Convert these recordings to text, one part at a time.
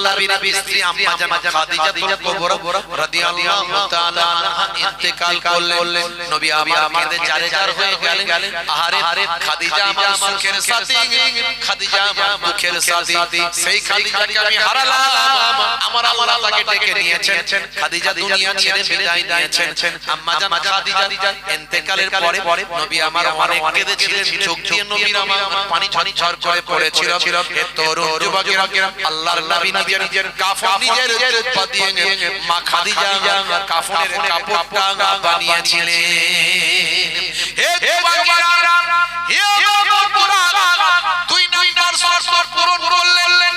নবীর স্ত্রী আম্মা জান খাদিজা কুবরা রাদিয়াল্লাহু তাআলা আনহা ইন্তেকাল করলেন। নবী আমার কেঁদে জারে হয়ে গেলেন। আহারে খাদিজা আমার সুখের সাথী, খাদিজা আমার দুঃখের সাথী, সেই খাদিজাকে আমি হারালাম। আমার আল্লাহ তাকে ডেকে নিয়েছেন, খাদিজা দুনিয়া ছেড়ে বিদায় নিয়েছেন। আম্মা জান খাদিজা ইন্তেকালের পরে নবী আমার অনেক কেঁদেছিলেন, চোখ দিয়ে নবীর আমার পানি ঝরঝর করে পড়েছিল। হে তরুণ যুবকেরা, আল্লাহর নবী নিজের কাফন নিজের পা দিয়ে মা খাদিজা কাফনের কাপড়টা বানিয়েছিলেন। হে যুবকেরা, হে বন্ধুরা, দুই নাম্বার শর্ত পূরণ করলেন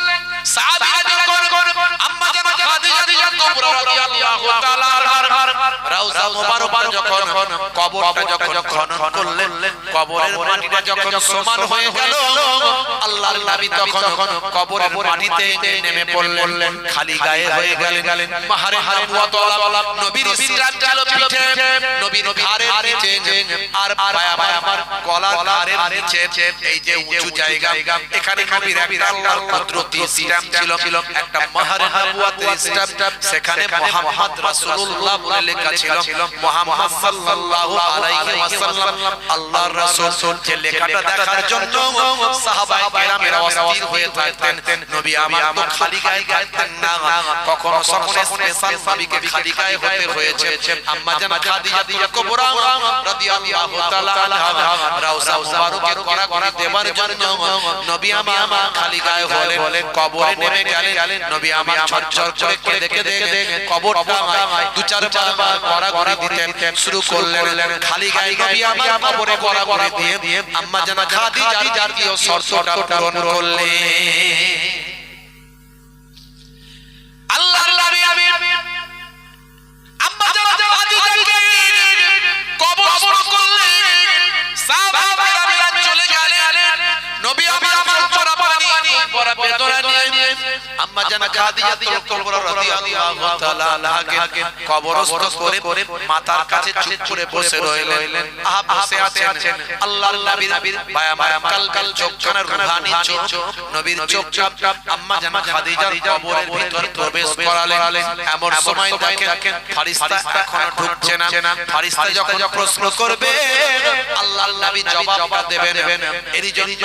সাহাবীরা যখন আম্মা জান খাদিজা কুবরা রাদিয়াল্লাহু তাআলা রাউজা মুবারক যখন কবরটা যখন খনন করলেন, কবরের মাটিটা যখন সমান হয়ে গেল, আল্লাহর নবী তখন কবরের মাটিতে নেমে পড়লেন, খালি গায়ে হয়ে গেলেন। মাহারে নবুয়ত নবীর সিরাত ছিল পিঠে, নবীর ঘাড়ের নিচে আর পায়া আমার গলার ঘাড়ের নিচে এই যে উঁচু জায়গা, এখানে নবীর একটা আল্লাহর কুদরতি স্ট্যাম্প ছিল, একটা মাহারে নবুয়তের স্ট্যাম্প। সেখানে মুহাম্মদ রাসূলুল্লাহ বলে লেখা ছিল, মুহাম্মদ সাল্লাল্লাহু আলাইহি ওয়াসাল্লাম আল্লাহর রাসূল। যে লেখাটা দেখার জন্য সাহাবায়ে কেরামেরা অস্থির হয়ে থাকতেন। নবী আমার তো খালি গায়ে থাকতেন না, কখনো কখনো স্পেশাল নবীকে খালি গায়ে হতে হয়েছে। আম্মা জান খাদিজা কুবরা রাদিয়াল্লাহু তাআলা আনহা রাউজা মুবারকের করা দেবার জন্য নবী আমার খালি গায়ে হলেন, কবরে নেমে গেলেন। নবী আমার ঝরঝর করে কেঁদে কেঁদে কবরটা দু চারবার করা দিতে শুরু করলেন। খালি গায়ে নবী আমার কবরে করা দিয়ে আম্মা জান খাদিজার জাতীয় শর্তটা পূরণ করলেন। আল্লাহর নবী আম্মা জান খাদিজাকে কবর করলেন, সাহাবারা চলে গেলেন। নবী আমার চড়া পানি পরা বেদনা নিয়ে আম্মা জান খাদিজা কুবরা রাদিয়াল্লাহু তাআলা আনহাকে কবরস্থ করে মাথার কাছে চুপ করে বসে রইলেন। বসে আছেন আল্লাহর নবীর বায়ামায়া কাল চোখখানা রুহানি চোখ, নবীর চোখ আম্মা জান খাদিজার কবরের ভিতর প্রবেশ করালেন। এমন সময় দেখেন ফেরেশতা এখনো ঢুকছে না। ফেরেশতা যখন প্রশ্ন করবে আল্লাহর নবী জবাবটা দেবেন। এরই জন্য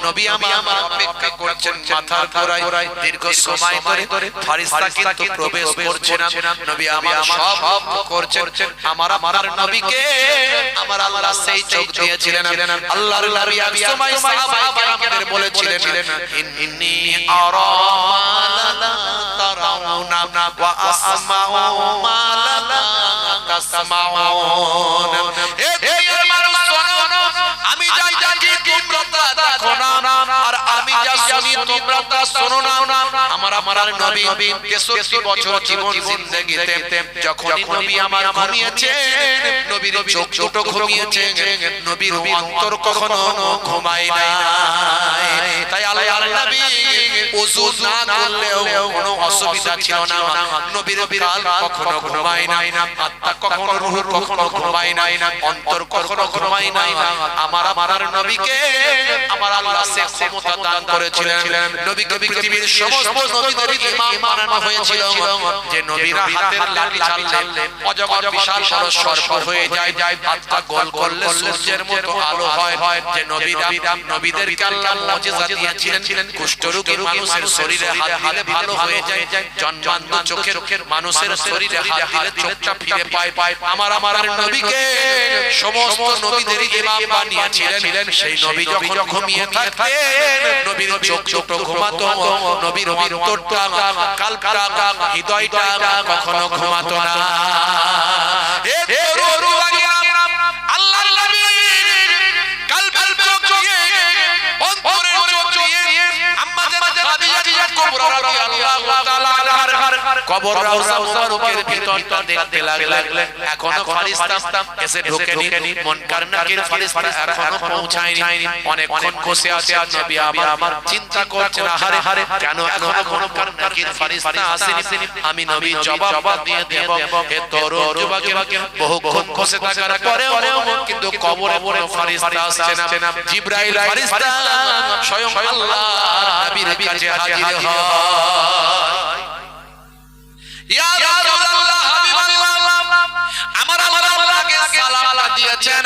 নবী আমার অপেক্ষা করছেন মাথার ঘোরায়। দীর্ঘ সময় ধরে ফেরেশতা কিন্তু প্রবেশ করছে না। নবী আমার সব করছেন আমার নবীকে আমার আল্লাহ সেই চোখ দিয়েছিলেন। আল্লাহর নবী এক সময় সাহাবায়ে কেরামদের বলেছিলেন, ইন্নী আরা মা লা তারাউনা ওয়া আসমাউ মা লা তাসমাউন। হে আমার শোনো, আমি যা দেখি তোমরা তা দেখো না, আর আমি যা শুনি তোমরা তা শোনো না। আমার নবী 63 বছর জীবন জিন্দেগিতে যখন নবী আমার ঘুমিয়েছেন, নবীর চোখ দুটো ঘুমিয়েছে, নবীর অন্তর কখনো ঘুমায় না। তাই আল্লাহর নবী ওযু না করলেও কোনো অসুবিধা ছিল না। নবীর কাল কখনো ঘুমায় না, আত্মা কখনো রূহ কখনো ঘুমায় না, অন্তর কখনো ঘুমায় না। আমার নবীকে আমার আল্লাহ সে ক্ষমতা দান করেছিলেন। নবীকে পৃথিবীর সমস্ত নবীদের ইমাম বানানো হয়েছিল, যে নবীরা হাতের লাঠি চালালে অজগর বিশাল বড় সর্প হয়ে যায়, হাতটা গোল করলে সূর্যের মতো আলো হয়। যে নবীদেরকে আল্লাহ মুজিজা দিয়েছিলেন, কুষ্ঠরোগী মানুষের শরীরে হাত দিলে ভালো হয়ে যায়, জন্মান্ধ চোখের মানুষের শরীরে হাত দিলে চোখটা ফিরে পায়। আমার নবীকে সমস্ত নবীদের ইমাম বানিয়েছিলেন। সেই নবী যখন ঘুমিয়ে থাকতেন, নবীর চোখ দুটো ঘুমাতো, নবীর অন্তরটা কালবটা হৃদয়টা কখনো ঘুমাতো না। আল্লাহর নবী কালবের চোখ দিয়ে অন্তরের চোখ দিয়ে আম্মা জান খাদিজা কুবরা রাদিয়াল্লাহু তাআলা আনহা কবর রওজা মুবারকের ভিতরটা দেখতে লাগলেন এখনো ফেরেশতা এসে ঢোকেনি মুনকার নাকির ফেরেশতা এখনো পৌঁছায়নি অনেকক্ষণ বসে আছে নবী আমার চিন্তা করছেন আহারে কেন এখনো মুনকার নাকির ফেরেশতা আসেনি আমি নবী জবাব দিয়ে দেব হে তরুণ যুবক বহুক্ষণ বসে থাকার পরেও কিন্তু কবরে কোনো ফেরেশতা আসছে না জিবরাইল ফেরেশতা স্বয়ং আল্লাহর নবীর কাছে হাজির হয় ইয়া রাসূলুল্লাহ হাবিবাল্লাহ আমার আল্লাহকে সালাম দিয়েছেন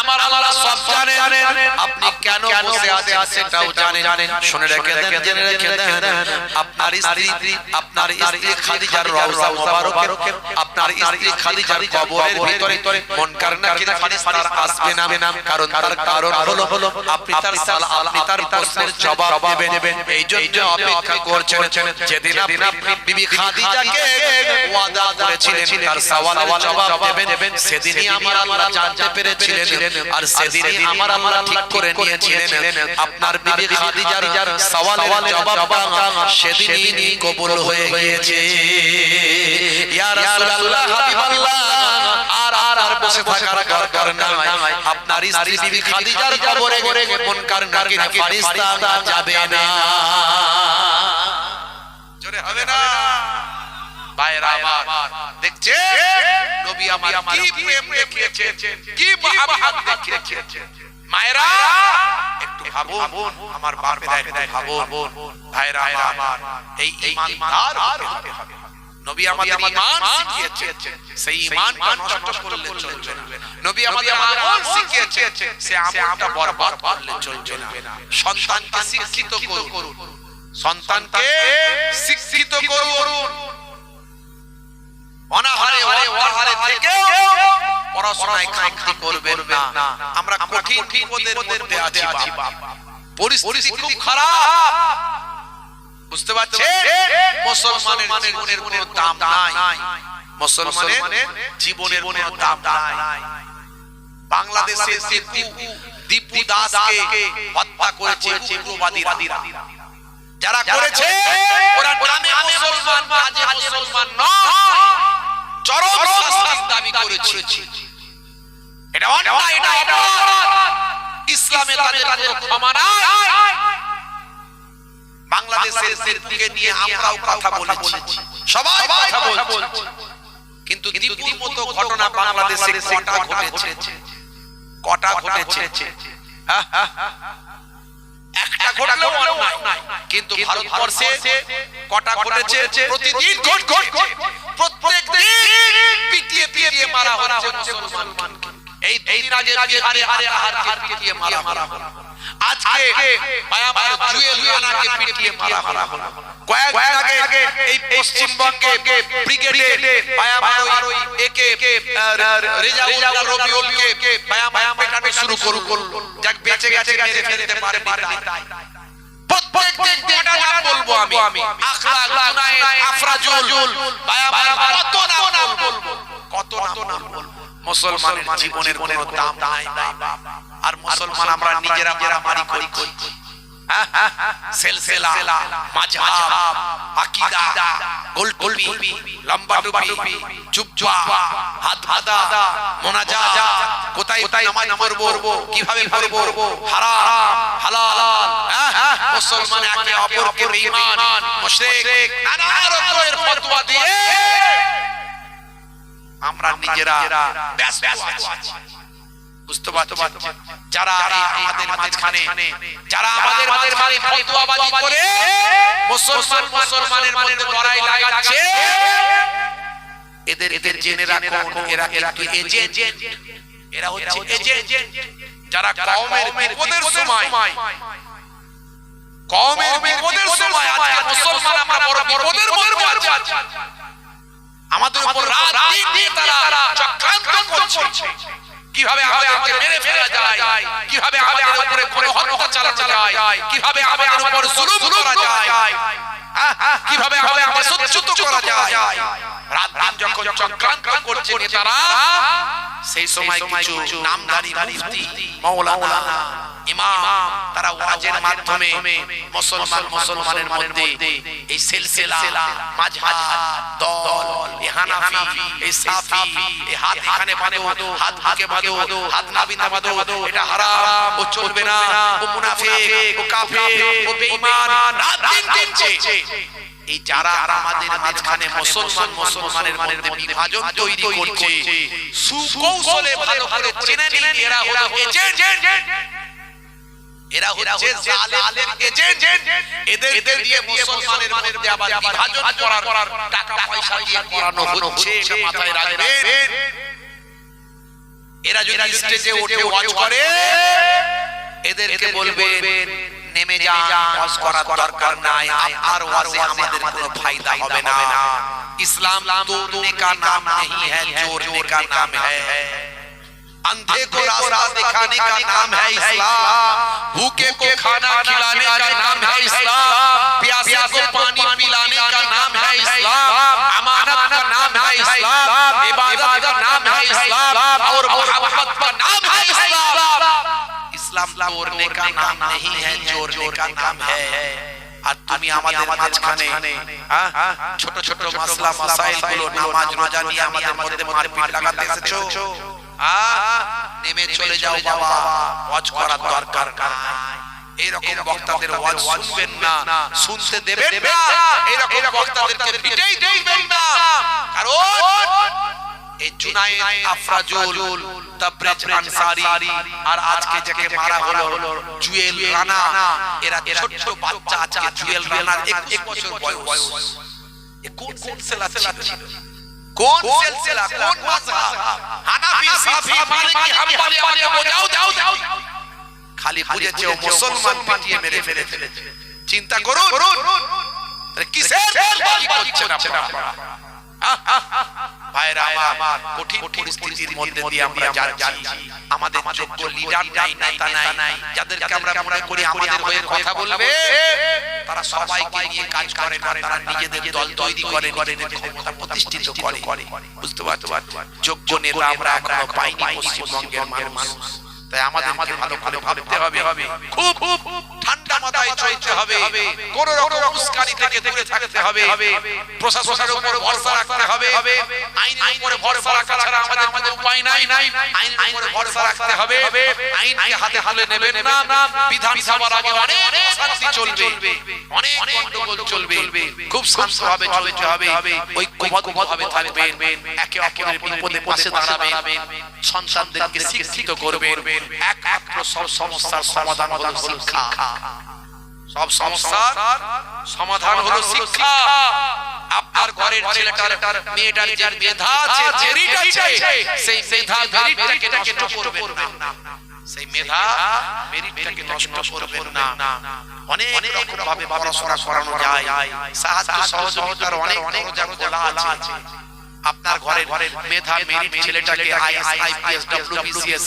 আমার আল্লাহ সব জানেন আপনি কেন বসে আছেন সেটাও জানেন শুনে রেখে দেন জেনে রেখে দেন আপনার স্ত্রী খাদিজার রওজা মুবারকের আপনার স্ত্রী খাদিজার কবরের ভিতরে মুনকার নাকির ফেরেশতা আসবে না কারণ তার কারণ হলো আপনি তার প্রশ্নের জবাব দেবেন এই জন্য অপেক্ষা করছেন যেদিন আপনি বিবি খাদিজাকে ওয়াদা করেছিলেন তার সওয়ালের জবাব দেবেন সেদিনই আমার আল্লাহ জানতে পেরেছিলেন আর সেদিনই আমার আল্লাহ ঠিক করে নিয়েছিলেন আপনার বিবি খাদিজার সওয়ালের জবাবটা সেদিনই কবুল হয়ে গিয়েছে ইয়া রাসূলুল্লাহ হাবিবাল্লাহ আর বসে থাকার দরকার নাই আপনার স্ত্রী বিবি খাদিজার কবরে মুনকার নাকির ফেরেশতা যাবে না জোরে হবে না ভাইরা আমার দেখছে নবী আমার কি প্রেম দেখিয়েছেন কি মহব্বত দেখিয়েছেন মায়েরা একটু ভাবুন আমার বাপেরা একটু ভাবুন ভাইরা আমার এই ঈমানদার হতে হবে নবী আমাদের ঈমান শিখিয়েছেন সেই ঈমানটা নষ্ট করলে চলবে না নবী আমাদের আমল শিখিয়েছেন সেই আমলটা বরবাদ করলে চলবে না সন্তানকে শিক্ষিত করুন সন্তানকে শিক্ষিত করুন অনাহারে ওয়াহারে থেকে পড়াশোনায় খামতি করবেন না আমরা কঠিন বিপদের মধ্যে আছি বাবা পরিস্থিতি খুব খারাপ বুঝতে পারছেন মুসলমানের জীবনের কোনো দাম নাই মুসলমানের জীবনের কোনো দাম নাই বাংলাদেশের দীপু দাসকে হত্যা করেছে উগ্রবাদীরা যারা করেছে ওরা নামে মুসলমান কাজে মুসলমান নয় চরম শাস্তির দাবি করেছে এটা অন্যায় এটা অপরাধ ইসলামে তাদের কোনো ক্ষমা নাই বাংলাদেশের দীপুকে নিয়ে আমরাও কথা বলেছি সবাই কথা বলছি কিন্তু দীপুর মতো ঘটনা বাংলাদেশে কটা ঘটেছে একটা ঘটলেও অন্যায় কিন্তু ভারতবর্ষে কটা ঘটেছে প্রতিদিন ঘটছে প্রত্যেক দিন পিটিয়ে মারা হচ্ছে মুসলমানকে এই দিন আগে বিহারে পিটিয়ে মারা হলো আজকে মায়ামার জুয়েল রানাকে পিটিয়ে মারা হলো কয়েকদিন আগে এই পশ্চিমবঙ্গে ব্রিগেডে মায়ামার ওই একে রেজাউল রবিউলকে মায়ামার পেটানো শুরু করলো যাক বেঁচে গেছে মেরে ফেলতে পারেনি প্রত্যেক দিন নাম বলবো আমি আখলাক গুনায়ে আফরাজুল মায়ামার কত নাম বলবো মুসলমানের জীবনের কোনো দাম নাই আর মুসলমান আমরা নিজেরা মারামারি করি সিলসিলা মাযহাব আকীদা গোল টুপি লম্বা টুপি চুপচা হাত বাঁধা মুনাজাত কোথায় নামাজ পড়ব কিভাবে পড়ব হারাম হালাল মুসলমান একে অপরকে বেঈমান মুশরিক নানা রকমের ফতোয়া দিয়ে আমরা নিজেরা ব্যস্ত আছি বুঝতে পারছেন যারা আমাদের মাঝখানে যারা আমাদের মাঝখানে ফতোয়াবাজি করে মুসলমানের মধ্যে লড়াই লাগাচ্ছে এদের জেনে রাখুন এরা কিন্তু এজেন্ট এরা হচ্ছে এজেন্ট যারা কওমের বিপদের সময় আজকে মুসলমান আমরা বড় বিপদের মধ্যে আছি আমাদের উপর রাত দিন দিয়ে তারা চক্রান্ত করছে কিভাবে আমাদেরকে মেরে ফেলা যায় কিভাবে আমাদের উপরে কোনো হত্যা চালানো যায় কিভাবে আমাদের উপর জুলুম করা যায় কিভাবে আমাদেরকে সচ্যুত করা যায় রাত দিন যখন চক্রান্ত করছে নেতারা সেই সময় কিছু নামধারী মুফতি মাওলানা ইমাম তারা ওয়াজের মাধ্যমে মুসলমানের মধ্যে এই সিলসিলা মাযহাব দল এই হানাফি এই সাফি এই হাত এখানে বাঁধো হাত বুকে বাঁধো হাত নাভিতে বাঁধো এটা হারাম ও চলবে না ও মুনাফিক ও কাফির ও বেঈমান রাত দিন চলছে এই যারা আমাদের মাঝখানে মুসলমানের মধ্যে বিভাজন তৈরি করছে সুকৌশলে ভালো করে চিনে নিন এরা হলো এজেন্ট এরা হচ্ছে জালেমের এজেন্ট এদের দিয়ে মুসলমানের মধ্যে আবার বিভাজন করার টাকা পয়সা দিয়ে করানো হচ্ছে এটা মাথায় রাখবেন এরা যদি স্টেজে উঠে ওয়াজ করে এদেরকে বলবেন নেমে যান ওয়াজ করার দরকার নাই আপনার ওয়াজে আমাদের কোনো फायदा হবে না इस्लाम तोड़ने का नाम नहीं है जोड़ने का नाम है अंधे को रास्ता दिखाने का नाम है इस्लाम भूखे को खाना खिलाने का नाम है इस्लाम प्यासे को पानी पिलाने का नाम है इस्लाम अमानत का नाम है इस्लाम इबादत का नाम है इस्लाम और मोहब्बत का नाम है इस्लाम इस्लाम तोड़ने का नाम नहीं है जोड़ने का नाम है আর তুমি আমাদের মাঝখানে ছোট ছোট মাসলা মাসাইল গুলো নামাজ রোজা নিয়ে আমাদের মধ্যে মারপিট লাগাতে এসেছো নেমে চলে যাও বাবা ওয়াজ করার দরকার নাই এরকম বক্তাদের ওয়াজ শুনবেন না শুনতে দেবেন না এরকম বক্তাদেরকে পিটাই দিবেন না কারণ এই জুনায়েদ আফরাজুল তাবরেজ আনসারী আর আজকে যাকে মারা হলো জুয়েল রানা এরা ছোট বাচ্চা আজকে জুয়েল রানার 21 বছর বয়স এ কোন সিলসিলা ছিল কোন সিলসিলা কোন মাযহাব হানাফি সাফি মালিকি হাম্বলি আমাকে বোঝাও দাও খালি বুঝেছে ও মুসলমান পিটিয়ে মেরে ফেলেছে চিন্তা করুন আরে কিসের কি করছেন আপনারা ভাইরা আমার কঠিন পরিস্থিতির মধ্যে দিয়ে আমরা যাচ্ছি আমাদের যোগ্য লিডার নাই নেতা নাই যাদেরকে আমরা মনে করি আমাদের হয়ে কথা বলবে তারা সবাইকে নিয়ে কাজ করে না তারা নিজেদের দল তৈরি করে নিজেদের ক্ষমতা প্রতিষ্ঠিত করে বুঝতে পারছো যোগ্য নেতা আমরা এখনো পাইনি পশ্চিমবঙ্গের মানুষ তাই আমাদের ভালো করে ভাবতে হবে খুব ঠান্ডা মাথায় চলতে হবে কোন রকম উস্কানি থেকে দূরে থাকতে হবে প্রশাসনের উপর ভরসা রাখতে হবে আইনের উপর ভরসা রাখা ছাড়া আমাদের উপায় নাই আইনের উপর ভরসা রাখতে হবে আইনকে হাতে তুলে নেবেন না বিধানসভার আগে অনেক শান্তি চলবে অনেক গন্ডগোল চলবে খুব শান্তভাবে চলতে হবে ঐক্যবদ্ধভাবে থাকবেন একে অপরের বিপদে পাশে দাঁড়াবেন সন্তানদেরকে শিক্ষিত করবেন একমাত্র সব সমস্যার সমাধান হলো শিক্ষা সব সমস্যার সমাধান হলো শিক্ষা আপনার ঘরের ছেলেটার মেয়েটার যে মেধা আছে মেরিট আছে সেই মেধা মেরিটটাকে নষ্ট করবেন না সেই মেধা মেরিটটাকে নষ্ট করবেন না অনেক রকম ভাবে পড়াশোনা করানো যায় সাহায্য সহযোগিতার অনেক দরজা খোলা আছে আপনার ঘরের মেধা মেরিট ছেলেটাকে আইএস আইপিএস ডব্লিউবিসিএস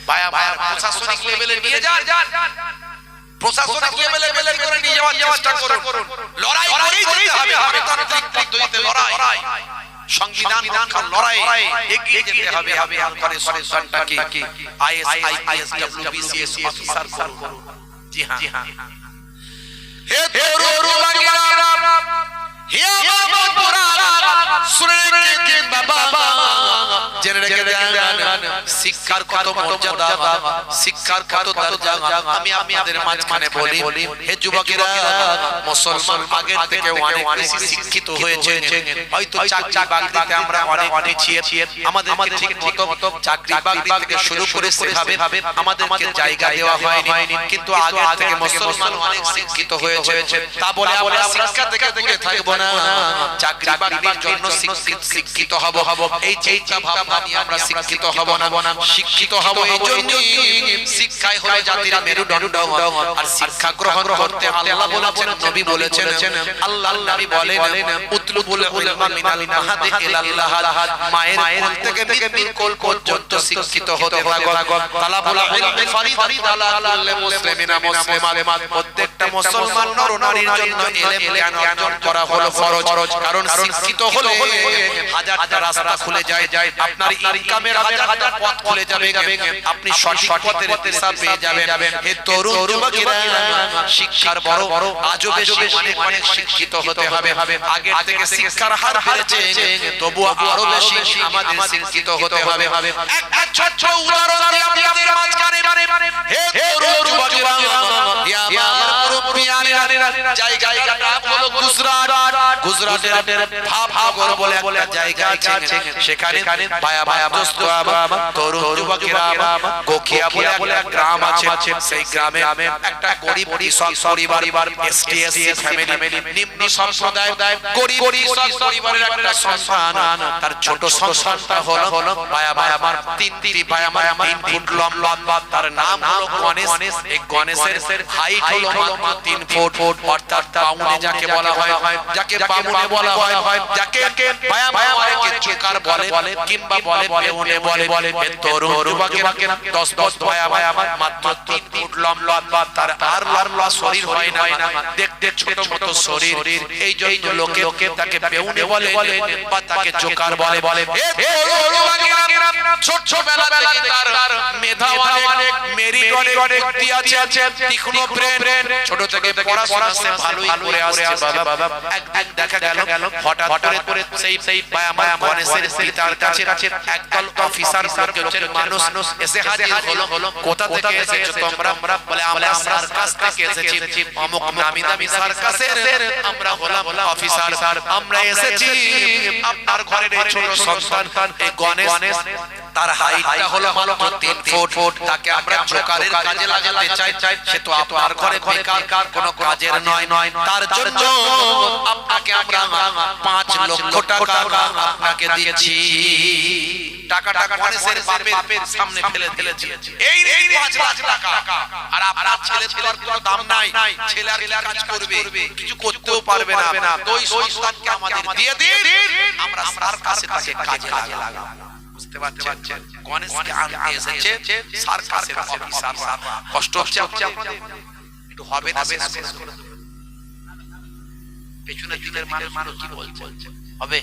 ভায়া প্রশাসনিক লেভেলে নিয়ে যান প্রশাসনিক লেভেলে করে নিয়ে যাওয়ার চেষ্টা করুন লড়াই করেই যেতে হবে গণতান্ত্রিক পদ্ধতিতে লড়াই সংবিধান রক্ষার লড়াই এগিয়ে যেতে হবে আপনার সন্তানটাকে আইএস আইপিএস ডব্লিউবিসিএস অফিসার করুন জি হ্যাঁ হে তরুণ লাগেরা হে বাবা পুরানা শুনে রেখে বাবা জেনে রেখে দেন শিক্ষার কত মর্যাদা শিক্ষার কত দরজা আমি আপনাদের মাঝখানে বলি হে যুবকেরা মুসলমান আগের থেকে অনেক বেশি শিক্ষিত হয়েছে হয়তো চাকরি বাকরিতে আমরা অনেক পিছিয়ে আমাদের ঠিক মতো চাকরি বাকরি থেকে শুরু করে সেভাবে আমাদেরকে জায়গা দেওয়া হয়নি কিন্তু আগে থেকে মুসলমান অনেক শিক্ষিত হয়েছে তা বলে আমরা শিক্ষা থেকে দূরে থাকব না চাকরি বাকরির জন্য শিক্ষিত হব এই চিন্তা ভাবনা নিয়ে আমরা শিক্ষিত হব না শিক্ষিত হব এই জন্য শিক্ষাই হলো জাতির মেরুদণ্ড আর শিক্ষা গ্রহণ করতে আল্লাহ বলেছেন নবী বলেছেন আল্লাহর নবী বলেন উতলুবুল উলামা মিনাল মাহাদি ইলাল্লাহ মায়ের কোল থেকে বিবির কোল পর্যন্ত শিক্ষিত হতে থাকো তালাবুল ইলমি ফরিদাতুন আলা কুল্লি মুসলিমিনা মুসলিমাত প্রত্যেকটা মুসলমান নর নারীর জন্য ইলম জ্ঞান অর্জন করা হলো ফরজ কারণ শিক্ষিত হলে হাজারটা রাস্তা খুলে যায়, আপনার ইনকামের হাজার হাজার পথ খুলে যাবে, আপনি সঠিক পথের দিশা পেয়ে যাবেন। হে তরুণ যুবকেরা, শিক্ষার বড় আজও বেশি অনেক অনেক শিক্ষিত হতে হবে। আগের থেকে শিক্ষার হার বেড়েছে, তবু আরো বেশি আমাদের শিক্ষিত হতে হবে। এক ছোট্ট উদাহরণ দিয়ে আপনাদের মাঝখানে, হে তরুণ যুবকেরা, আমার মুরব্বিয়ানেরা, জায়গাটা হলো গুজরাটের ভাবনগর বলে একটা জায়গা আছে, সেখানে ভায়া দোস্ত তরুণ যুবকেরা গোখিয়া বলে একটা গ্রাম আছে, সেই গ্রামে একটা গরিব কৃষক পরিবার, এসটি ফ্যামিলি, নিম্ন সম্প্রদায়, গরিব পরিবারের একটা সন্তান, তার ছোট সন্তানটা হলো ভায়া আমার তিনটি ভায়া আমার 3 ফুট লম্বা, তার নাম হলো গণেশ। এই গণেশের হাইট হলো মাত্র 3 ফুট, অর্থাৎ বামুনে যাকে বলা হয়, যাকে বামুনে বলা হয়, যাকে ভায়া মাকে চোকার বলে কিংবা বলে বেউনে বলে। তরুণ যুবকেরা 10 ভায়া আমার মাত্র 3 ফুট লম্বা, তার আর লম্বা শরীর হয় না, দেখতে ছোট ছোট শরীর। এই জন্য লোকে তাকে বেউনে বলে বা তাকে চোকার বলে। ছোটবেলা থেকে তার মেধা অনেক, মেরিট অনেক, বুদ্ধি আছে, তীক্ষ্ণ ব্রেন, ছোট থেকে পড়াশোনা সে ভালোই করে আসছে। বাবা একদিন দেখা গেল হঠাৎ করে সেই আমার গণেশের পিতার কাছে একদল অফিসার মানুষ এসে হাজির হলো। কোথা থেকে এসেছো তোমরা? বলে আমরা সার্কাস থেকে এসেছি, অমুক নামি দামি সার্কাসের আমরা হলাম অফিসার, আমরা এসেছি আপনার ঘরের এই ছোট সন্তান এই গণেশ, তার হাইটটা হলো মাত্র 3 ফুট, তাকে আমরা জোকারের কাজে লাগাতে চাই। সে তো আপনার ঘরে বেকার, কোনো কাজের নয়, তার জন্য আপনাকে আমরা 5 লক্ষ টাকা আপনাকে দিচ্ছি। টাকাটা গণেশের বাপের সামনে ফেলে দিয়েছি, এই 5 লাখ টাকা। আর আপনার ছেলে ছেলের কোনো দাম নাই, ছেলে আর কাজ করবে, কিছু করতেও পারবে না, তো ওই সন্তানকে আমাদের দিয়ে দিন, আমরা সার্কাসে তাকে কাজে লাগাবো। বুঝতে পারছেন? গণেশকে আনতে এসেছে সার্কাসের অফিসার। কষ্ট হচ্ছে আপনাদের? একটু হবে না শেষ করে পেছনের দিনের মানুষ কি বলছে? হবে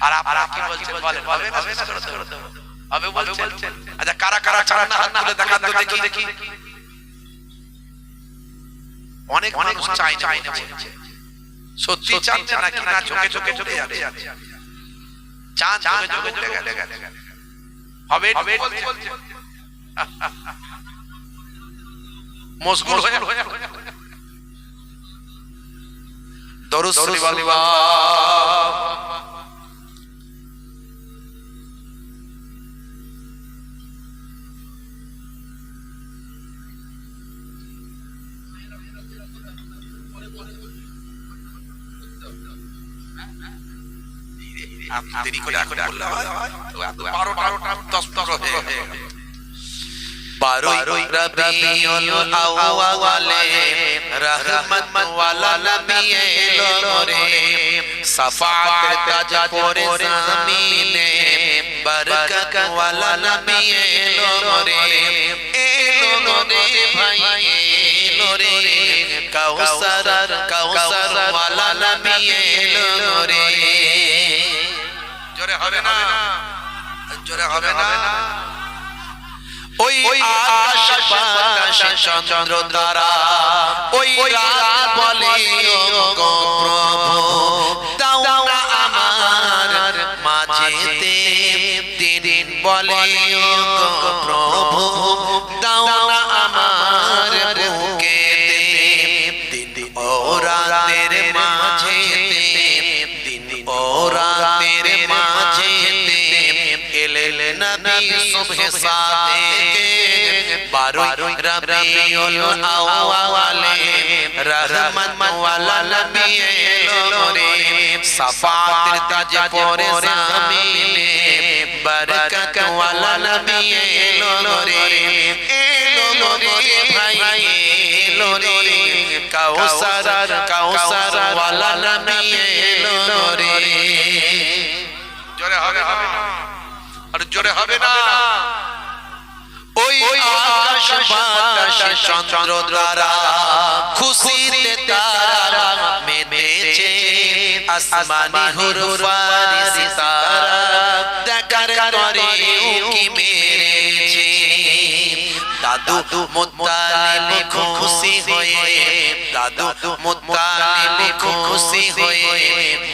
আর আপনারা কি বলছেন? বলেন হবে না শেষ করে হবে বলছেন? আচ্ছা কারা চান না হাত তুলে দেখান তো দেখি। অনেক মানুষ চাই না বলছে। সত্যি চান নাকি না চোখে চলে যাচ্ছে? চান চোখে হবে বলছে। মশগুল হয়ে দরুদ শরীফ আল্লাহ দেরি করে এখন বললে হয় 12টা 10 হয়ে গেল। 12 রবিউল আউয়ালে রহমত ওয়ালা নবী এলো রে, সাফাতের তাজ পরে জামিনে বরকত ওয়ালা নবী এলো রে, এলো রে ভাই এলো রে, কাউসার ওয়ালা নবী এলো রে। জোরে হবে না? জোরে হবে না? ওই আকাশ বাতাসে চন্দ্র তারা, ওই রাত বলে ও গো প্রভু, দাও না আমার মাঝেতে দিন বলে ও গো প্রভু, দাও না আমার বুকেতে দিন ও রাতের মাঝেতে, দিন ও রাতের মাঝেতে এলে নবী সুবহে সাদেকে। 12 রবিউল আউয়ালে রহমত ওয়ালা নবী এলো রে, সাফাতের তাজ পরে জামিনে বরকত ওয়ালা নবী এলো রে, এলো রে ভাই এলো রে, কাউসার ওয়ালা নবী এলো রে। জোরে হবে না? আর জোরে হবে না? ওই আকাশ বাতাসে চন্দ্র দ্বারা খুশিতে তারা মেতেছে আসমানি হুরফানি সিতারা দেখার তরে উকি মেরেছে দাদু মুত্তালিব খুশি হয়ে দাদু মুত্তালিব খুশি হয়ে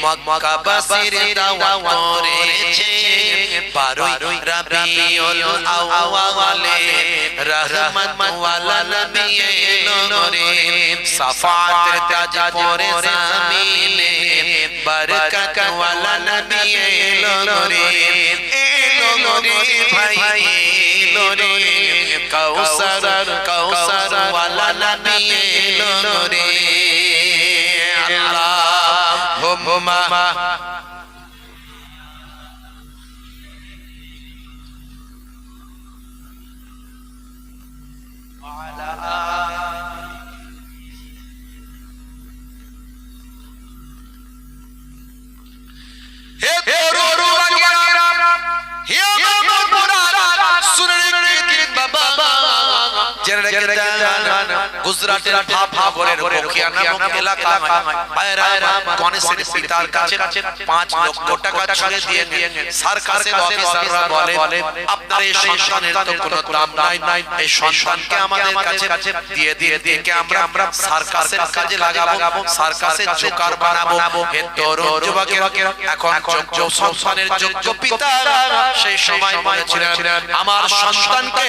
মক্কাবাসীর দাওয়াত করেছে 12 রবিউল আউয়ালে রহমত ওয়ালা নবী এলো রে সাফাতের তাজ পরে জামিনে বরকত ওয়ালা নবী এলো রে ভাই এলো রে কাউসার ওয়ালা নবী এলো রে আল্লাহুম্মা গুজরাটের ভাভরের বখিয়া নামক এলাকায় বাইরা গণেশের পিতার কাছে 5 লক্ষ টাকা ছুঁড়ে দিয়ে সার্কাসের অফিসাররা বলে আপনার এই সন্তানের তো কোনো দাম নাই এই সন্তানকে আমাদের কাছে দিয়ে কে আমরা সার্কাসের কাজে লাগাবো সার্কাসের জোকার বানাবো হে তরুণ যুবকেরা এখন যোগ্য সন্তানের যোগ্য পিতা সেই সময় বলেছিলেন আমার সন্তানকে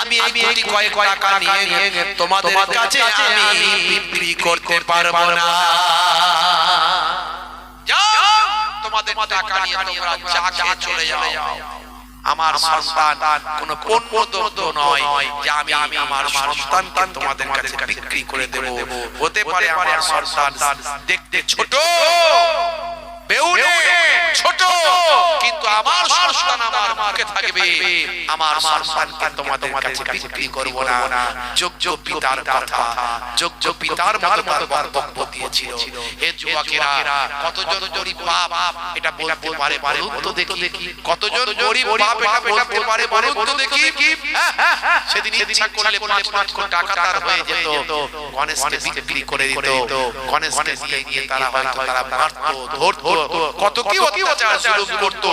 আমি এই কয়েক টাকা নিয়ে তোমাদের কাছে আমি বিক্রি করতে পারবো না যাও তোমাদের টাকা নিয়ে তোমরা যা চলে যাও আমার সন্তান কোন পণ্যদ্রব্য নয় যে আমি আমার সন্তানকে তোমাদের কাছে বিক্রি করে দেব হতে পারে আমার সন্তান দেখতে ছোট বেউনে ছোট কিন্তু আমার সন্তান আমার মুখে থাকবে আমার সন্তানকে তোমাদের কাছে বিক্রি করব না যোগ্য পিতার কথা যোগ্য পিতার মতো বক্তব্য দিয়েছিল হে যুবকেরা কতজন গরীব বাপ এটা বলতে পারে বলুন তো দেখি কতজন গরীব বাপ এটা বলতে পারে বলুন তো দেখি সেদিন ইচ্ছা করলে 5 লক্ষ টাকা তার হয়ে যেত গণেশকে বিক্রি করে দিত গণেশকে দিয়ে তারা হয়তো তারা মারতো ধরতো কত কি অত্যাচার জুলুম করতো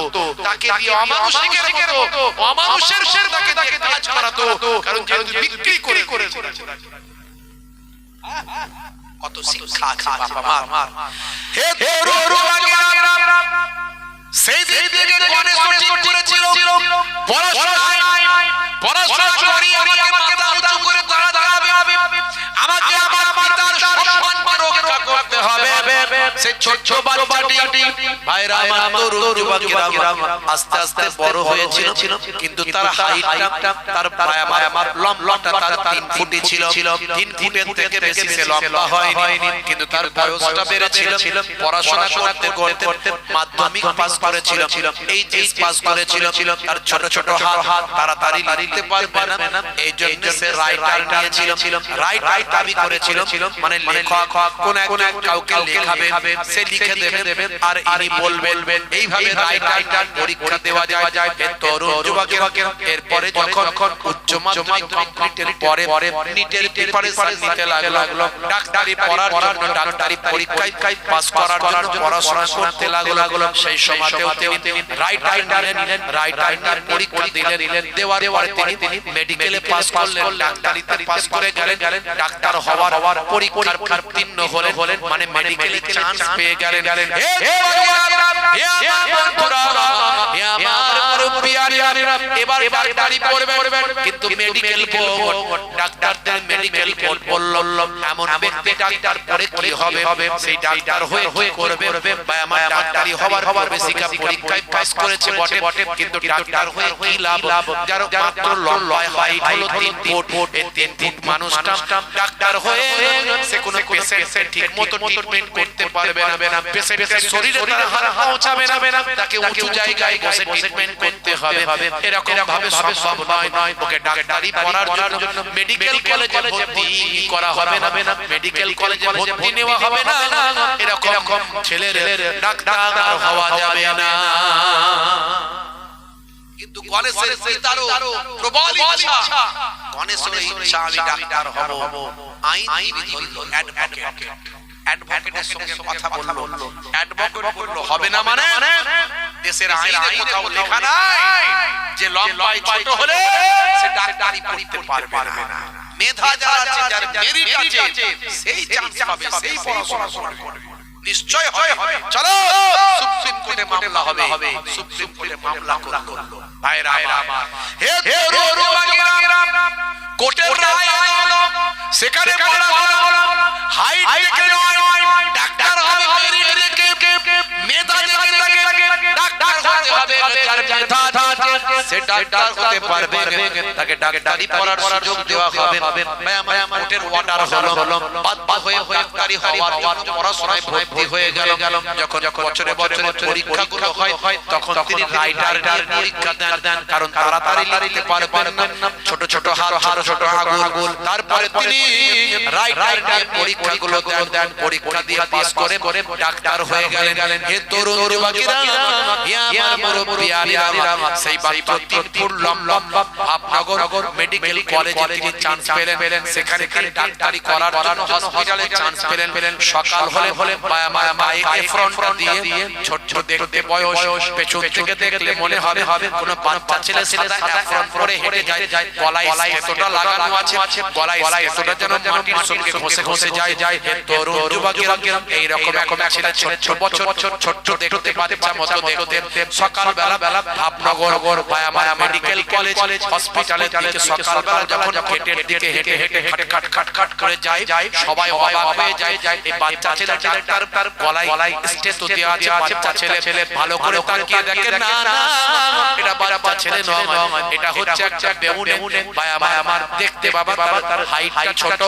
তাকে দিয়ে অমানুষের মতো অমানুষের তাকে কাজ করাতো কারণ যেহেতু বিক্রি করে কত শিক্ষা আছে বাবা মার হে তরুণরা সেই দিকে গণেশ ঠিক করেছিল পড়াশোনা করি আমাকে মাথা উঁচু করে দাঁড়াবে আমাকে আমার পিতার সম্মান রক্ষা করতে হবে সেই ছোট বাচ্চাটি ভাইরা আমার তরুণ যুবকেরা আস্তে আস্তে বড় হয়েছিল কিন্তু তার হাইটটা তার আমার লম্বাটা তার 3 ফুট ছিল 3 ফুটের থেকে বেশি সে লম্বা হয়নি কিন্তু তার বয়সটা বেড়েছিল পড়াশোনা করতে মাধ্যমিক পাস করেছিল এইচএস পাস করেছিল তার ছোট হাত তাড়াতাড়ি লিখতে পারবে না এইজন্য সে রাইটার নিয়েছিল রাইট দাবি করেছিল মানে লেখক কোন এক কাউকে লেখাবে সে লিখে দেবে আর ইনি বলবেন এইভাবে রাইটার পরীক্ষা দেওয়া যায় তরুণ যুবকেরা এরপরে যখন উচ্চ মাধ্যমিক কমপ্লিটের পরে নিটের প্রিপারেশন নিতে লাগলো ডাক্তারি পড়ার জন্য ডাক্তারি পরীক্ষায় পাস করার জন্য পড়াশোনা করতে লাগলো সেই সময়তেও তিনি রাইটার পরীক্ষা দিলেন দেওয়ার পরে তিনি মেডিকেলে পাস করলেন ডাক্তারিতে পাস করে গেলেন ডাক্তার হওয়ার পরীক্ষার উত্তীর্ণ হলেন মানে মেডিকেলে চান্স পেয়ে গেলেন এবার ডাক্তারি পড়বেন কিন্তু মেডিকেল বোর্ড ডাক্তারদের মেডিকেল বোর্ড বলল এমন ব্যক্তি ডাক্তার পড়ে কি হবে সেই ডাক্তার হয়ে করবে বা আমার ডাক্তারি হওয়ার বেসিকা পরীক্ষায় পাস করেছে বটে কিন্তু ডাক্তার হয়ে কি লাভ যার মাত্র লম্বায় হাইট হলো 3 ফুট এই 3 ফুট মানুষটা ডাক্তার হয়ে সে কোনো পেশেন্টের ঠিকমতো ট্রিটমেন্ট করতে পারবে না পেশেন্টের শরীরে তার হাত পৌঁছাবে না তাকে উঁচু জায়গায় বসে ট্রিটমেন্ট করতে হবে এরকম ভাবে সম্ভব নয় ওকে ডাক্তারি পড়ার জন্য মেডিকেল কলেজে ভর্তি করা হবে না মেডিকেল কলেজে ভর্তি নেওয়া হবে না এরকম ছেলের ডাক্তার হওয়া যাবে না কিন্তু গণেশের পিতারও প্রবল ইচ্ছা, গণেশের ইচ্ছা আমি ডাক্তার হব, আইনজীবী ধরল, অ্যাডভোকেটের সঙ্গে কথা বলল, অ্যাডভোকেট বলল হবে না, মানে দেশের আইনে কোথাও লেখা নাই যে লম্বাই ছোট হলে সে ডাক্তারি পড়তে পারবে না। মেধা যার আছে, যার মেরিট আছে, সেই চান্স পাবে, সেই পড়াশোনা করবে, নিশ্চয় হবে। চলো সুপ্রিম কোর্টে মামলা হবে, সুপ্রিম কোর্টে মামলা করলো। ভাইরা আমার, হে তরুণবাগীরা, কোর্টের রায় হলো, সেখানে বলা হলো হাইট দেখে নয়, ডাক্তার হবে মেরিট দেখে, মেধা দেখে ডাক্তার হতে হবে। যার মেধা আছে সে ডাক্তার হতে পারবে, তাকে ডাক্তারি পড়ার সুযোগ দেওয়া হবে। ভাই আমার কোর্টের অর্ডার হলো, বাধ্য হয়ে ডাক্তারি হওয়ার জন্য পড়াশোনায় ভর্তি হয়ে গেল। যখন বছরে বছরে পরীক্ষাগুলো হয় তখন তিনি রাইটার পরীক্ষা দেন, কারণ তাড়াতাড়ি লিখতে পারবেন না, ছোট ছোট হার ছোট আগুল। তারপরে তিনি রাইটার পরীক্ষাগুলো দেন, পরীক্ষা দিয়ে পাস করে ডাক্তার হয়ে গেলেন। হে তরুণ যুবকেরা, হে আমার মুরব্বিয়ারা, সেই বাচ্চা 3 ফুট লম্বা ভাবনগর মেডিকেল কলেজে তিনি চান্স পেলেন, সেখানে তিনি ডাক্তারি করার জন্য হসপিটালে চান্স পেলেন। সকাল হলে এফ্রনটা দিয়ে ছোট ছোট দেখতে বয়স, পেছন থেকে দেখলে মনে হবে কোন বাচ্চা ছেলে সাদা এফ্রন পরে হেঁটে যায়, গলায় স্টেথোটা লাগানো আছে, গলায় স্টেথোটা যেন মাটির সঙ্গে ঘষে যায়। তরুণ যুবকেরা, এই রকম ছেলে ছোট দেখতে বাচ্চা মতো দেখতে, সকালবেলা ভাবনগর মেডিকেল কলেজ হসপিটালে সকালবেলা যখন গেটের দিকে হেঁটে খাট করে যায়, সবাই অবাক হয়ে যায়। এই বাচ্চা ছেলে ডাক্তার গলায় স্টেথো দেওয়া আছে, বাচ্চা ছেলে ভালো করে তাকিয়ে দেখেন, না এটা বাচ্চা ছেলে নয়, এটা হচ্ছে একটা বেউনে। ভাই আমার দেখতে বাবা তার হাইট ছোট,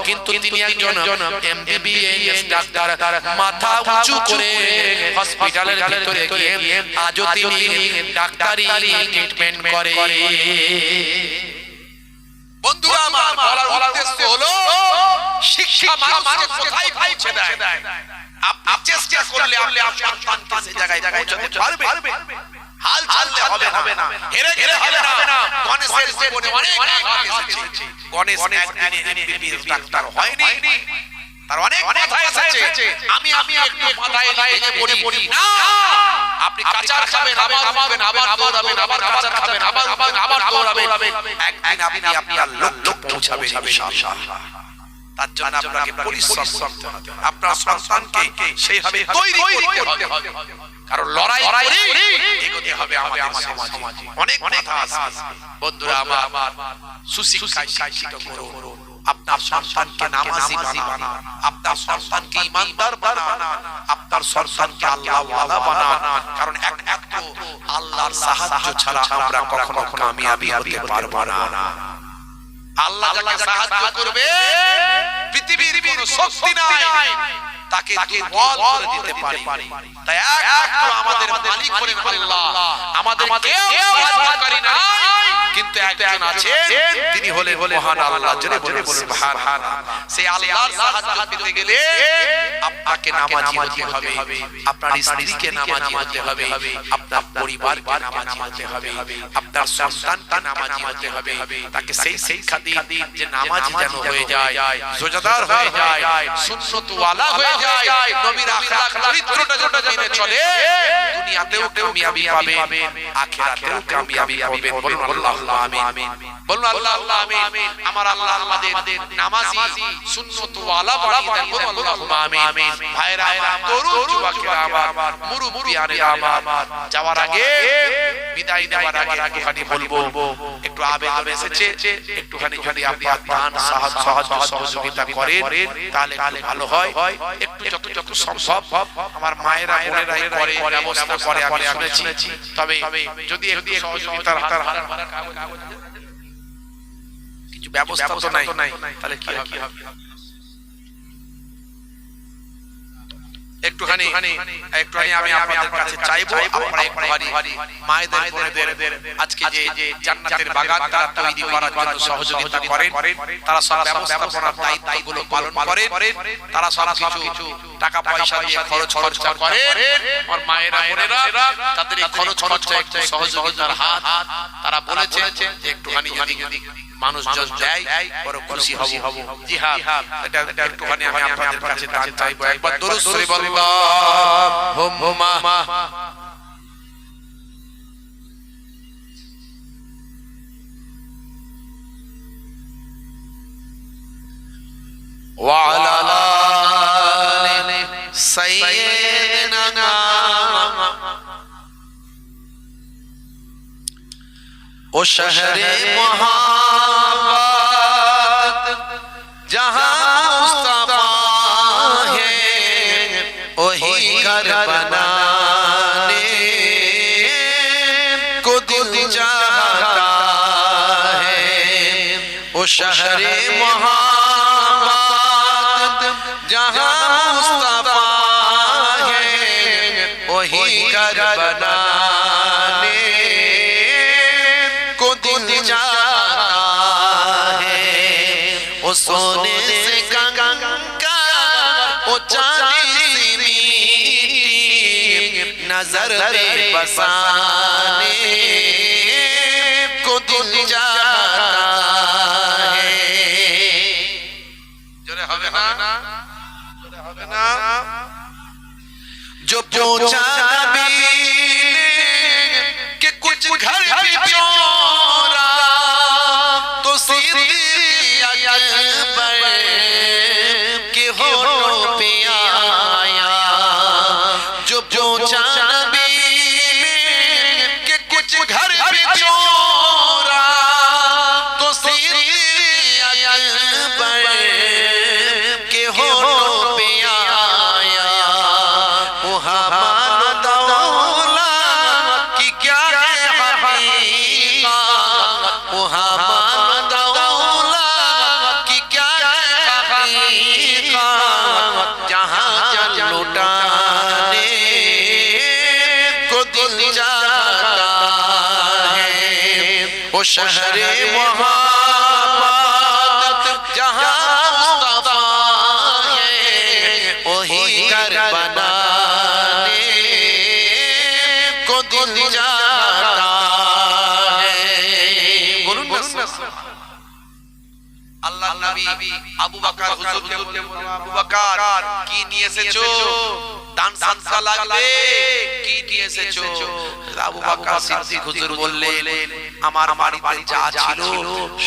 কিন্তু তিনি একজন এমবিবিএস ডাক্তার, মাথা উঁচু করে হসপিটালের ভিতরে গিয়ে আজও তিনি ডাক্তারি ট্রিটমেন্ট করে। বন্ধুরা আমার, বলার উদ্দেশ্য হলো শিক্ষা মানুষকে কোথায় পৌঁছে দেয়। আপনি চেষ্টা করলে আপনি আপনার সন্তানকে সেই জায়গায় পৌঁছাতে পারবে। হাল ছাড়লে হবে না, হেরে গেলে হবে না। গণেশের জীবনে অনেক আঘাত এসেছে, গণেশ একদিনে এমবিবিএস ডাক্তার হয়নি, তার অনেক মাথা এসেছে। আমি একটু মাথায় ভেঙে পড়ি না, আপনি কাঁচা খাবেন, আবার খাবেন, আবার দৌড়াবেন, আবার কাঁচা খাবেন, আবার দৌড়াবেন, একদিন আপনি আপনার লক্ষ্যে পৌঁছাবেন ইনশাআল্লাহ। তার জন্য আপনাকে পরিশ্রম করতে হবে, আপনার সন্তানকে সেইভাবে তৈরি করতে হবে, কারণ লড়াই করে এগোতে হবে আমাদের সমাজে। অনেক কথা আছে বন্ধুরা আমার, সুশিক্ষায় শিক্ষিত করুন, আপনার সন্তানকে নামাজি বানান, আপনার সন্তানকে ঈমানদার বানান, আপনার সন্তানকে আল্লাহওয়ালা বানান, কারণ একমাত্র আল্লাহর সাহায্য ছাড়া আমরা কখনো কামিয়াবি হতে পারবো না। আল্লাহ যাকে সাহায্য করবে, পৃথিবীর কোনো শক্তি নাই তাকে দুর্বল করে দিতে পারে। তাই একমাত্র আমাদের মালিক হলেন আল্লাহ, আমাদের কেউ সাহায্যকারী নাই, কিন্তু একজন আছেন, তিনি হলেন মহান আল্লাহ। জোরে বলুন সুবহানাল্লাহ। সেই আল্লাহর সাহায্য পেতে গেলে আপনাকে নামাজি হতে হবে, আপনার স্ত্রীকে নামাজি হতে হবে, আপনার পরিবারকে নামাজি হতে হবে, আপনার সন্তানকে নামাজি হতে হবে। তাকে সেই শিক্ষা দিন যে নামাজি যেন হয়ে যায়, রোজাদার হয়ে যায়, সুন্নতওয়ালা হয়ে যায়, নবীর আখলাক চরিত্রটা যেন মেনে চলে, দুনিয়াতেও কামিয়াবি পাবে, আখিরাতেও কামিয়াবি পাবে। বলুন আল্লাহুম্মা আমিন, বলুন আল্লাহুম্মা আমিন। আমার আল্লাহ আমাদের নামাজি সুন্নতওয়ালা বানিয়ে দেন, বলুন আল্লাহুম্মা আমিন। ভাইরা আমার, তরুণ যুবকেরা আমার, মুরব্বিয়ানেরা আমার, যাওয়ার আগে, বিদায় দেওয়ার আগে একটুখানি বলবো, একটু আবেদন এসেছে, একটুখানি যদি আপনারা দান সাহায্য সহযোগিতা করেন তাহলে একটু ভালো হয়। একটু যতটুকু সম্ভব আমার মায়েরা বোনেরাই করে, ব্যবস্থা করে আমি শুনেছি, তবে যদি একটু সহযোগিতার হাত কিছু ব্যবস্থা তো নাই, তাহলে কি হবে? একটুখানি আমি আপনাদের কাছে চাইবো, আপনারা একটুখানি মায়েদের বোনেদের আজকে যে জান্নাতের বাগানটা তৈরি করার জন্য সহযোগিতা করেন, তারা সব ব্যবস্থাপনার দায়িত্বগুলো পালন করেন, তারা সব কিছু টাকা পয়সা দিয়ে খরচা করেন। আর মায়েরা বোনেরা তাদের এই খরচা একটু সহযোগিতার হাত তারা বলেছে যে একটুখানি যদি মানুষজন দেয় বড় খুশি হব। জি হ্যাঁ, এটা একটুখানি আমি আপনাদের কাছে দান চাইবো। একবার দরুদ শরীফ আল্লাহুম্মা ওয়া আলা আলি সাইয়্যিদিনা ओ शहरे मोहब्बत जहां मुस्तफा है वही घर बनाने को दिल चाहता है। ओ शहरे मोहब्बत जहां मुस्तफा है वही घर बनाने ओ सोने से कंका ओ चांदी सी मीठी नजर में बसाने को दिल चाहता है। जोरे হবে না, जोरे হবে না। जो पूछा भी कि कुछ घर भी चोरा तो सीधी के होठों पे आया। जो पूछा भी कि कुछ घर भी चोरा तो सीधी अकबर के होठों पे आया। मुहम्मद दौला की क्या है हकीकत, मुहम्मद दौला की क्या है हकीकत, जहां जल लुटाने को दिल चाहता है। वो शहरे मोहब्बत जहां मुस्तफा है वही घर बनाने को दिल चाहता है। बोलूं ना আল্লাহ নবী আবু বকর হুজুরকে বলে, আবু বকর কি নিয়ে এসেছো? দান সাদকা লাগবে, কি নিয়ে এসেছো? আবু বকর সিদ্দিক হুজুর বললেন, আমার বাড়িতে যা ছিল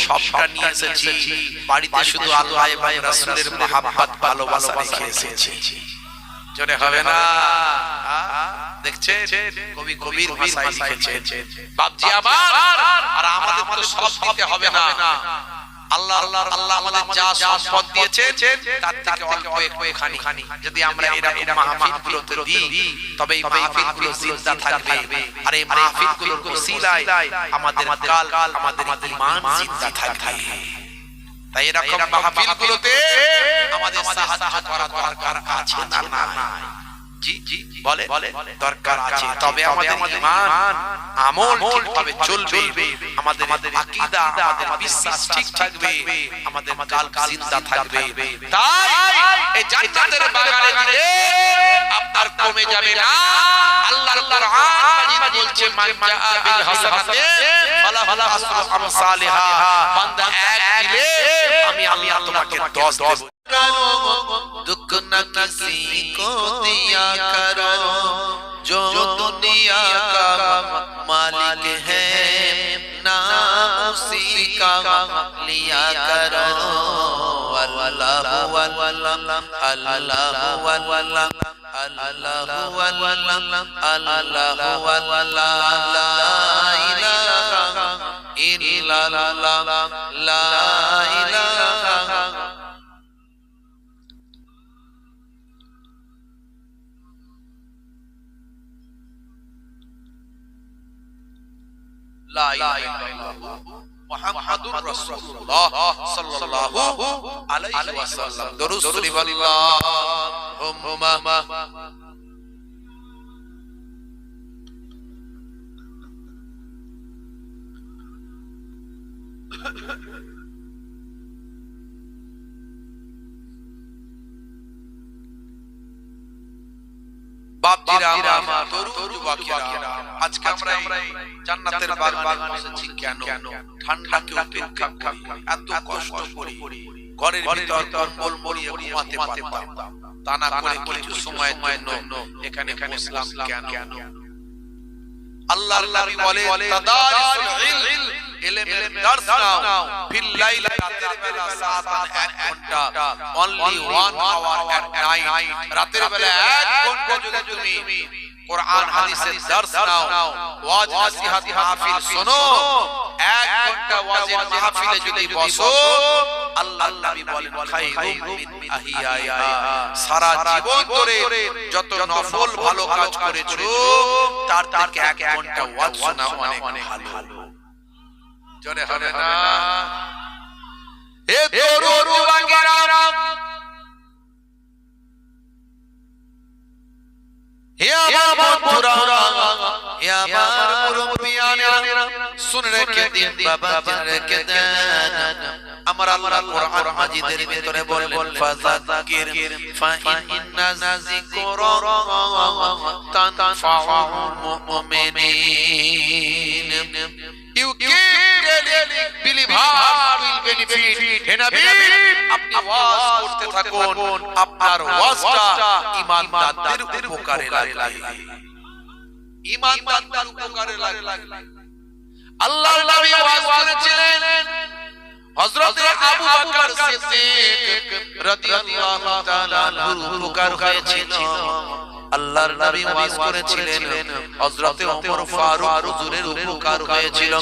সবটা নিয়ে এসেছি, বাড়িতে শুধু আল্লাহ এবং রাসূলের মহব্বত ভালোবাসা রেখে এসেছি। জোরে হবে না? দেখছেন কবি কবির ভাষায় লিখেছেন, বাপজি আমার আর আমাদের তো সব দিতে হবে না। আল্লাহ আমাদের যা সম্পদ দিয়েছেন তার থেকে অল্প একটুখানি যদি আমরা এরকম মাহফিলগুলোতে দিই তবে এই মাহফিলগুলো জিন্দা থাকবে। আর এই মাহফিলগুলোর ওসিলায় আমাদের কাল আমাদের ঈমান জিন্দা থাকবে। তাই এরকম মাহফিলগুলোতে আমাদের সাহায্য করা দরকার আছে না? জি জি বলে দরকার আছে। তবে আমাদের ঈমান আমল ঠিকভাবে চলবে, আমাদের আকীদা আমাদের বিশ্বাস ঠিক থাকবে, আমাদের কালব জিন্দা থাকবে। তাই এই জান্নাতের বাগানে দিলে আপনার কমে যাবে না। আল্লাহর কোরআন মাজিদ বলছে, মান জাআ বিল হাসানাতি ফালাহু আশরু আমসালিহা। বান্দা এক দিলে আমি আল্লাহ তোমাকে 10 দেব। दुख न किसी को दिया करो जो दुनिया का मालिक है, ना उसी का लिया करो। अल्लाह লা ইলাহা ইল্লাল্লাহ মুহাম্মাদুর রাসূলুল্লাহ সাল্লাল্লাহু আলাইহি ওয়াসাল্লাম। দরুদ শরীফ আল্লাহুম্মা বাপজিরা আমার তরুণ যুবকেরা, আজকে আমরা জান্নাতের বাগানে বসেছি কেন? ঠান্ডাকে উপেক্ষা করি, এত কষ্ট করি, ঘরের ভিতর কম্বল মুড়িয়ে ঘুমাতে পারতাম, তা না করে কিছু সময়ের জন্য এখানে বসলাম কেন? আল্লাহর নবী বলে তাদারিসুল ইলম, ইলমের দার্স নাও, ফিল লাইল, রাতের বেলা সাআতান 1 ঘন্টা, অনলি 1 আওয়ার এট নাইট, রাতের বেলা 1 ঘন্টা যদি তুমি কোরআন হাদিসের দার্স নাও, ওয়াজ নসিহত মাহফিল শোনো, 1 ঘন্টা ওয়াজের মাহফিলে যদি বসো, আল্লাহর নবী বলেন খায়রুম মিন আহিয়াইহা, সারা জীবন ধরে যত নফল ভালো কাজ করেছো তার থেকে 1 ঘন্টা ওয়াজ শোনা অনেক ভালো। জোরে হবে না? এ তরুণ যুবকেরা, হে আমার বন্ধুরা, হে আমার মুরব্বিয়ানেরা, শুনে রেখে দিন বাবা, জেনে রেখে দেন, আমার আল্লাহ কোরআন মাজিদের ভিতরে বললেন ফাযাক্কির ফাইন্না যিকরা তানফাউল মুমিনিন, you really believers will benefit. হে নবী, আপনি ওয়াজ করতে থাকুন, আপনার ওয়াজটা ঈমানদারদের উপকারে লাগে, ঈমানদারদের উপকারে লাগে। আল্লাহর নবী ওয়াজ করেছিলেন, হযরত আবু বকর সিদ্দিক রাদিয়াল্লাহু তাআলা আনহু উপকার হয়েছিল। আল্লাহর নবী ওয়াজ করেছিলেন, হযরত ওমর ফারুক হুজুরের উপকার হয়েছিল।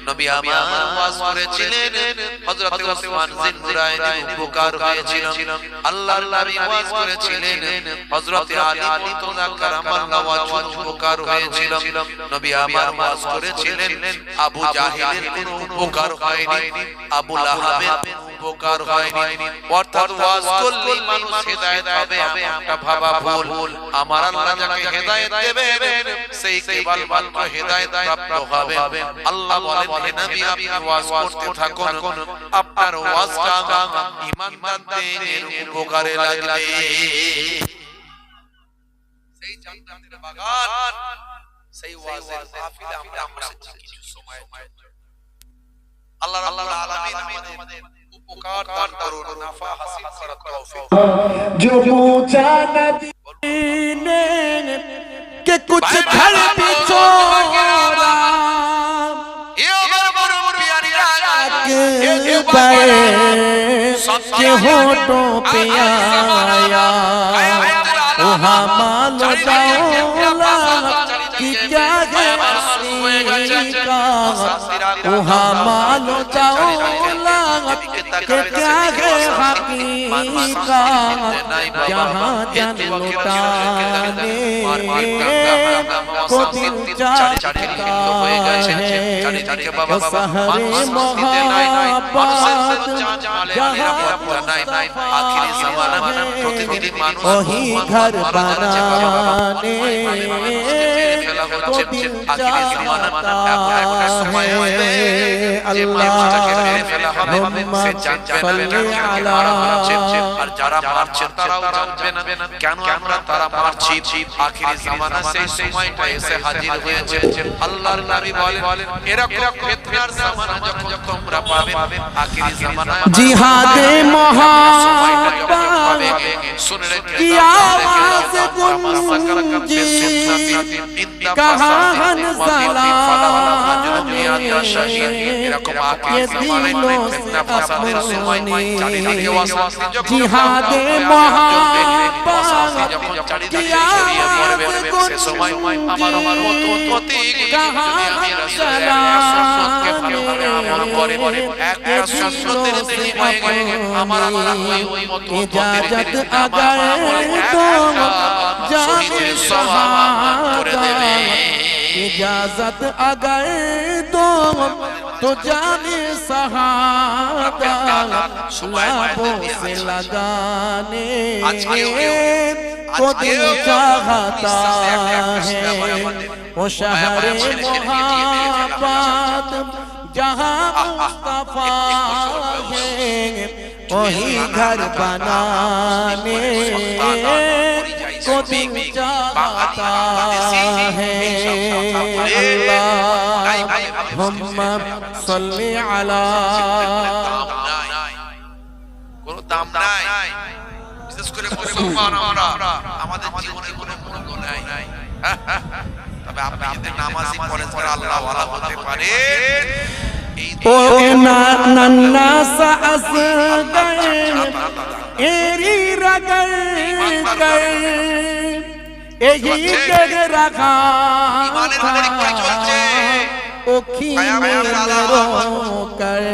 নবী আমার ওয়াজ করেছিলেন, হযরত ওসমান জিন্নুরাইনের উপকার হয়েছিল। আল্লাহর নবী ওয়াজ করেছিলেন, হযরত আলী মুতওয়াল্লা কারামাল্লাহু ওয়াজহুর উপকার হয়েছিল। নবী আমার ওয়াজ করেছিলেন, আবু জাহেলের কোনো উপকার হয়নি, আবু লাহাবের উপকার হয়নি। অর্থাৎ ওয়াজ করলে মানুষ হেদায়েত হবে এমনটা ভাবা ভুল। আমার আল্লাহ যাকে হেদায়েত দেবেন সেই কেবল মাত্র হেদায়েত প্রাপ্ত হবে। আল্লাহ বলেন, হে নবী, আপনি ওয়াজ করতে থাকুন, আপনার ওয়াজটা ঈমানদারদের উপকারে লাগবে। সেই জান্নাতের বাগান, সেই ওয়াজের মাহফিলে আমরা বসেছি কিছু সময়। আল্লাহ রাব্বুল আলামিন আমাদের উপকার দান করুন, নাফা হাসিল করার তৌফিক। जो पूछा नबी ने कि कुछ घर भी छोड़ा के पाए के होठों पे आया, वहाँ मालो जाओला कि क्या है हस्ती का, वहाँ मालो जाओला कि क्या है हकीका, जहाँ जन लुटाने को दिल चाहता है, वो सहरे मोहब्बत जहाँ वही घर बनाने को दिल चाहता है। अल्लाह আর যারা মারছে তারাও জানবে না কেন আমরা তারা মারছি। আখিরি জামানা সেই সময়টা এসে হাজির হয়েছে। আল্লাহর নবী বলেন, এরকম ফিতনার জামানা যখন তোমরা পাবে, আখিরি জামানা জিহাদে মোহাব্বত কি আওয়াজ গুঞ্জি, कहाँ हंसला এরকম আখিরি জামানায় ফিতনা ফাসাদের সময় চারিদিকে ওয়াসওয়াসা জিহাদে মোহাব্বত কি আওয়াজ গুঞ্জি, আমার মতো প্রতীক যদি আমি রাসূলের সুন্নতকে ভালোভাবে আমল করে একটা সুন্নতের বিনিময়ে আমার ওই মতো इजाजत अगर तो जाने शहादत, इजाजत अगर तो जाने शहादत, लाबों से लगाने को दिल चाहता है, वो शहरे मोहब्बत जहाँ मुस्तफा है वही घर बनाने को दिल चाहता है अल्लाहुम्मा सल्ली अला কোনো দাম নাই বিশেষ করে মুসলমান আমরা আমাদের জীবনে কোনো মূল্য নাই তবে আপনি যদি নামাজি পড়েন তাহলে আল্লাহ ওয়ালা হতে পারেন ओ नन्ना सा असगर एरी रगर कर यही जग रखा ओखी में रो कर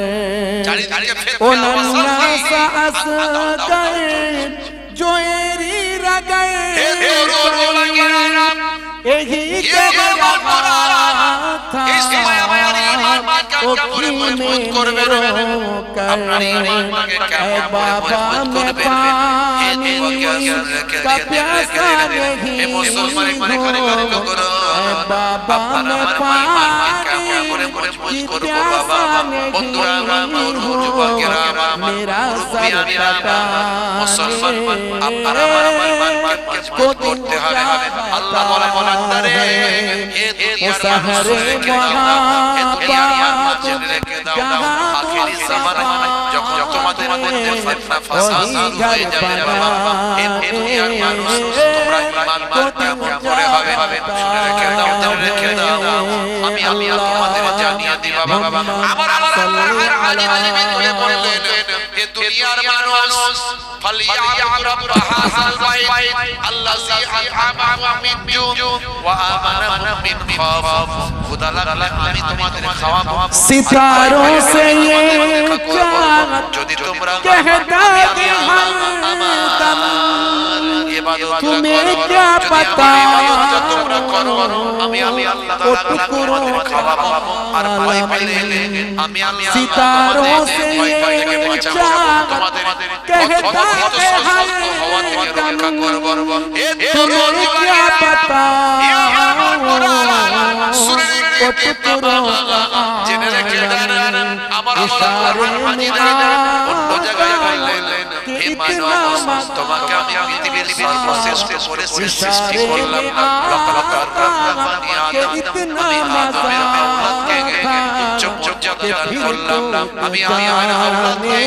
ओ नन्ना सा असगर जो एरी रगर यही जग रखा था ओखी में रो कर बाबा में पानी का प्यासा नहीं हो बाबा में पानी की प्यासा नहीं हो मेरा सर को करते হবে আল্লাহ বলেন রে ও শহরে মহাবা রেখে দাও আখেরি জামানা যখন তোমাদের মধ্যে ফিতনা ফাসাদ হয়ে যাবে বাবা এই দুনিয়ার মানুষ তোমরা ঈমান কেমন করে হবে শুনে রেখে দাও আমি আল্লাহ তোমাদের জানিয়ে দিই বাবা আমার আল্লাহর আলিম বলে বললেন এই দুনিয়ার মানুষ فليعبد رب هذا البيت الذي أطعمهم من جوع وآمنهم من خوف खुदा लगा আমি তোমাদের খাওয়াবো सितारों से ये चाहत যদি তোমরা कहता कि हम तुम्हें क्या पता তোমরা করো আমি আল্লাহ তাআলা তোমাদের খাওয়াবো আর ভয় পেলে আমি सितारों से ये चाहत कहता कि हम तुम्हें क्या पता জেনে রেখে দেন আমার অন্য জায়গায় বললেন হে মানব তোমাকে আমি পৃথিবীর সর্বশ্রেষ্ঠ করে সৃষ্টি করলাম লক্ষ লক্ষ আমি আদমের আওলাদকে চোখ দান করলাম আমি আমার আওলাদকে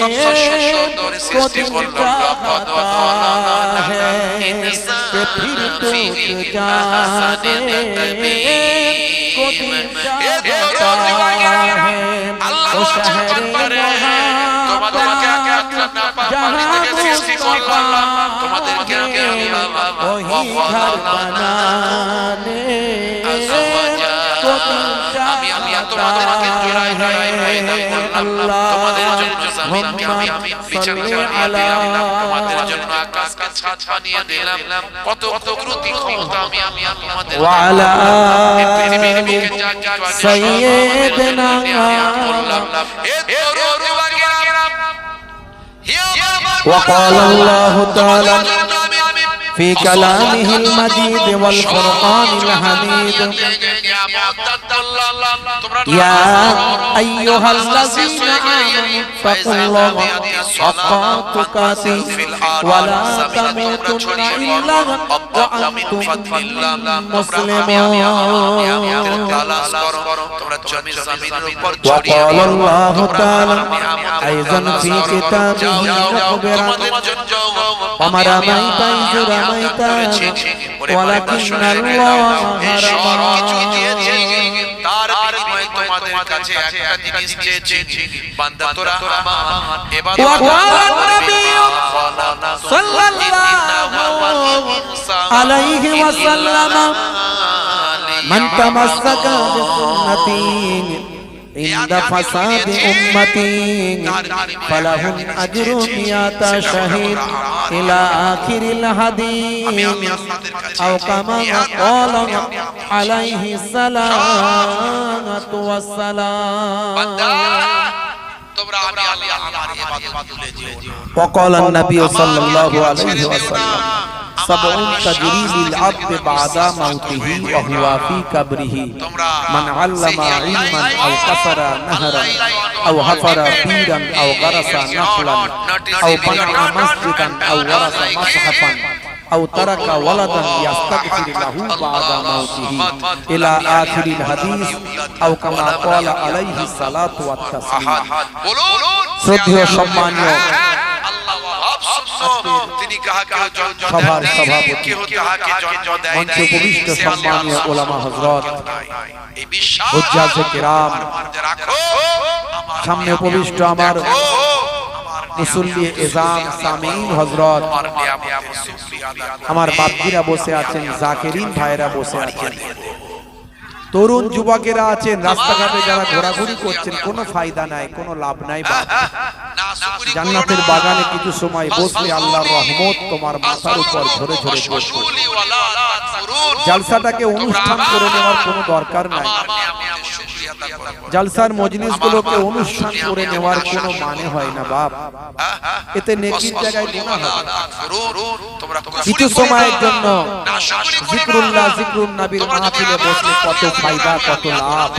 সবচেয়ে সুন্দর সৃষ্টি করলাম লক্ষ তোমাদেরকে জোড়ায় তোমাদের জন্য জমিনকে আমি বিছানা বানিয়ে দিলাম তোমাদের জন্য আকাশকে ছাদ বানিয়ে দিলাম কত কত প্রতি ক্ষমতা আমি তোমাদের ওয়ালা সাইয়্যিদিনা وقال الله تعالى في كلامه المجيد والفرقان الحميد يا أيها الذين آمنوا اتقوا الله حق تقاته ولا تموتن إلا وأنتم مسلمون وقال الله تعالى أيضا في كتابه مخبرا وما رميت إذ رميت ولكن الله رمى তোমাদের কাছে একটা জিনিস চেয়েছি বান্দা তোরা আমার ইবাদত সাল্লাল্লাহু আলাইহি ওয়াসাল্লাম মান তামাসসাকা বিসুন্নতি عند فساد أمتي فلهم أجر مئة شهيد إلى آخر الحديث أو كما قال عليه الصلاة والسلام وقال النبي صلى الله عليه وسلم সাবউন তাজরিলিল আবদ বাদা মাউতিহি ওয়া হুয়া ফি কবরিহি মান আল্লামা ইলমান আও কাসারা নাহরান আও হাফারা বীরান আও গারাসা নাখলান আও বানা মসজিদান আও ওয়ারাসা মাসহাফান أو ترك ولدا يستغفر له بعد موته إلى آخر الحديث أو كما قال عليه الصلاة والتسليم শ্রদ্ধেয় সম্মানীয় সভার সভাপতি মঞ্চ উপবিষ্ট সম্মানীয় ওলামা হযরত হুজ্জাতে কিরাম সামনে উপবিষ্ট আমার মুসল্লি এজাম সামিন হযরত আমার বাপজিরা বসে আছেন জাকিরিন ভাইরা বসে আছেন তরুণ যুবকেরা আছেন রাস্তাঘাটে যারা ঘোরাঘুরি করছেন কোনো ফায়দা নাই কোনো লাভ নাই বাপ জান্নাতের বাগানে কিছু সময় বসলে আল্লাহর রহমত তোমার মাথার উপর ঝরে ঝরে পড়বে জলসাটাকে অনুষ্ঠান করে নেওয়ার কোনো দরকার নাই জলসার মজলিসগুলোকে অনুষ্ঠান করে নেওয়ার কোনো মানে হয় না বাপ এতে নেকির জায়গায় গুনাহ হবে কিছু সময়ের জন্য জিকরুল্লাহ জিকরুন নবীর মাহফিলে বসলে কত ফায়দা কত লাভ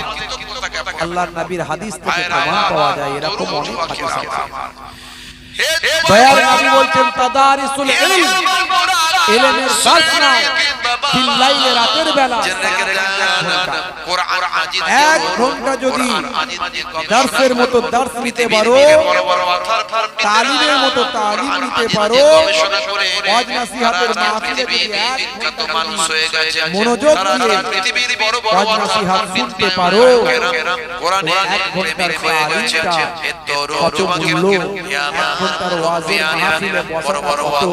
আল্লাহর নবীর হাদিস থেকে প্রমাণ পাওয়া যায় এরকম অনেক হাদিস আছে দয়ার নবী বলছেন তাদারিসুল ইলম ইলমের দার্স নাও ফিল লাইলে রাতের বেলা এক ঘন্টা যদি দার্সের মতো দার্স নিতে পারো তালিমের মতো তালিম নিতে পারো ওয়াজ নসিহতের মাহফিলে যদি এক ঘন্টা মানুষ হয়ে গেছে মনোযোগ দিয়ে পৃথিবীর বড় বড় ওয়াজ নসিহত শুনতে পারো কোরআনে এক ঘন্টার তালিমটা কত মূল্য এক ঘন্টার ওয়াজের মাহফিলে বসা কত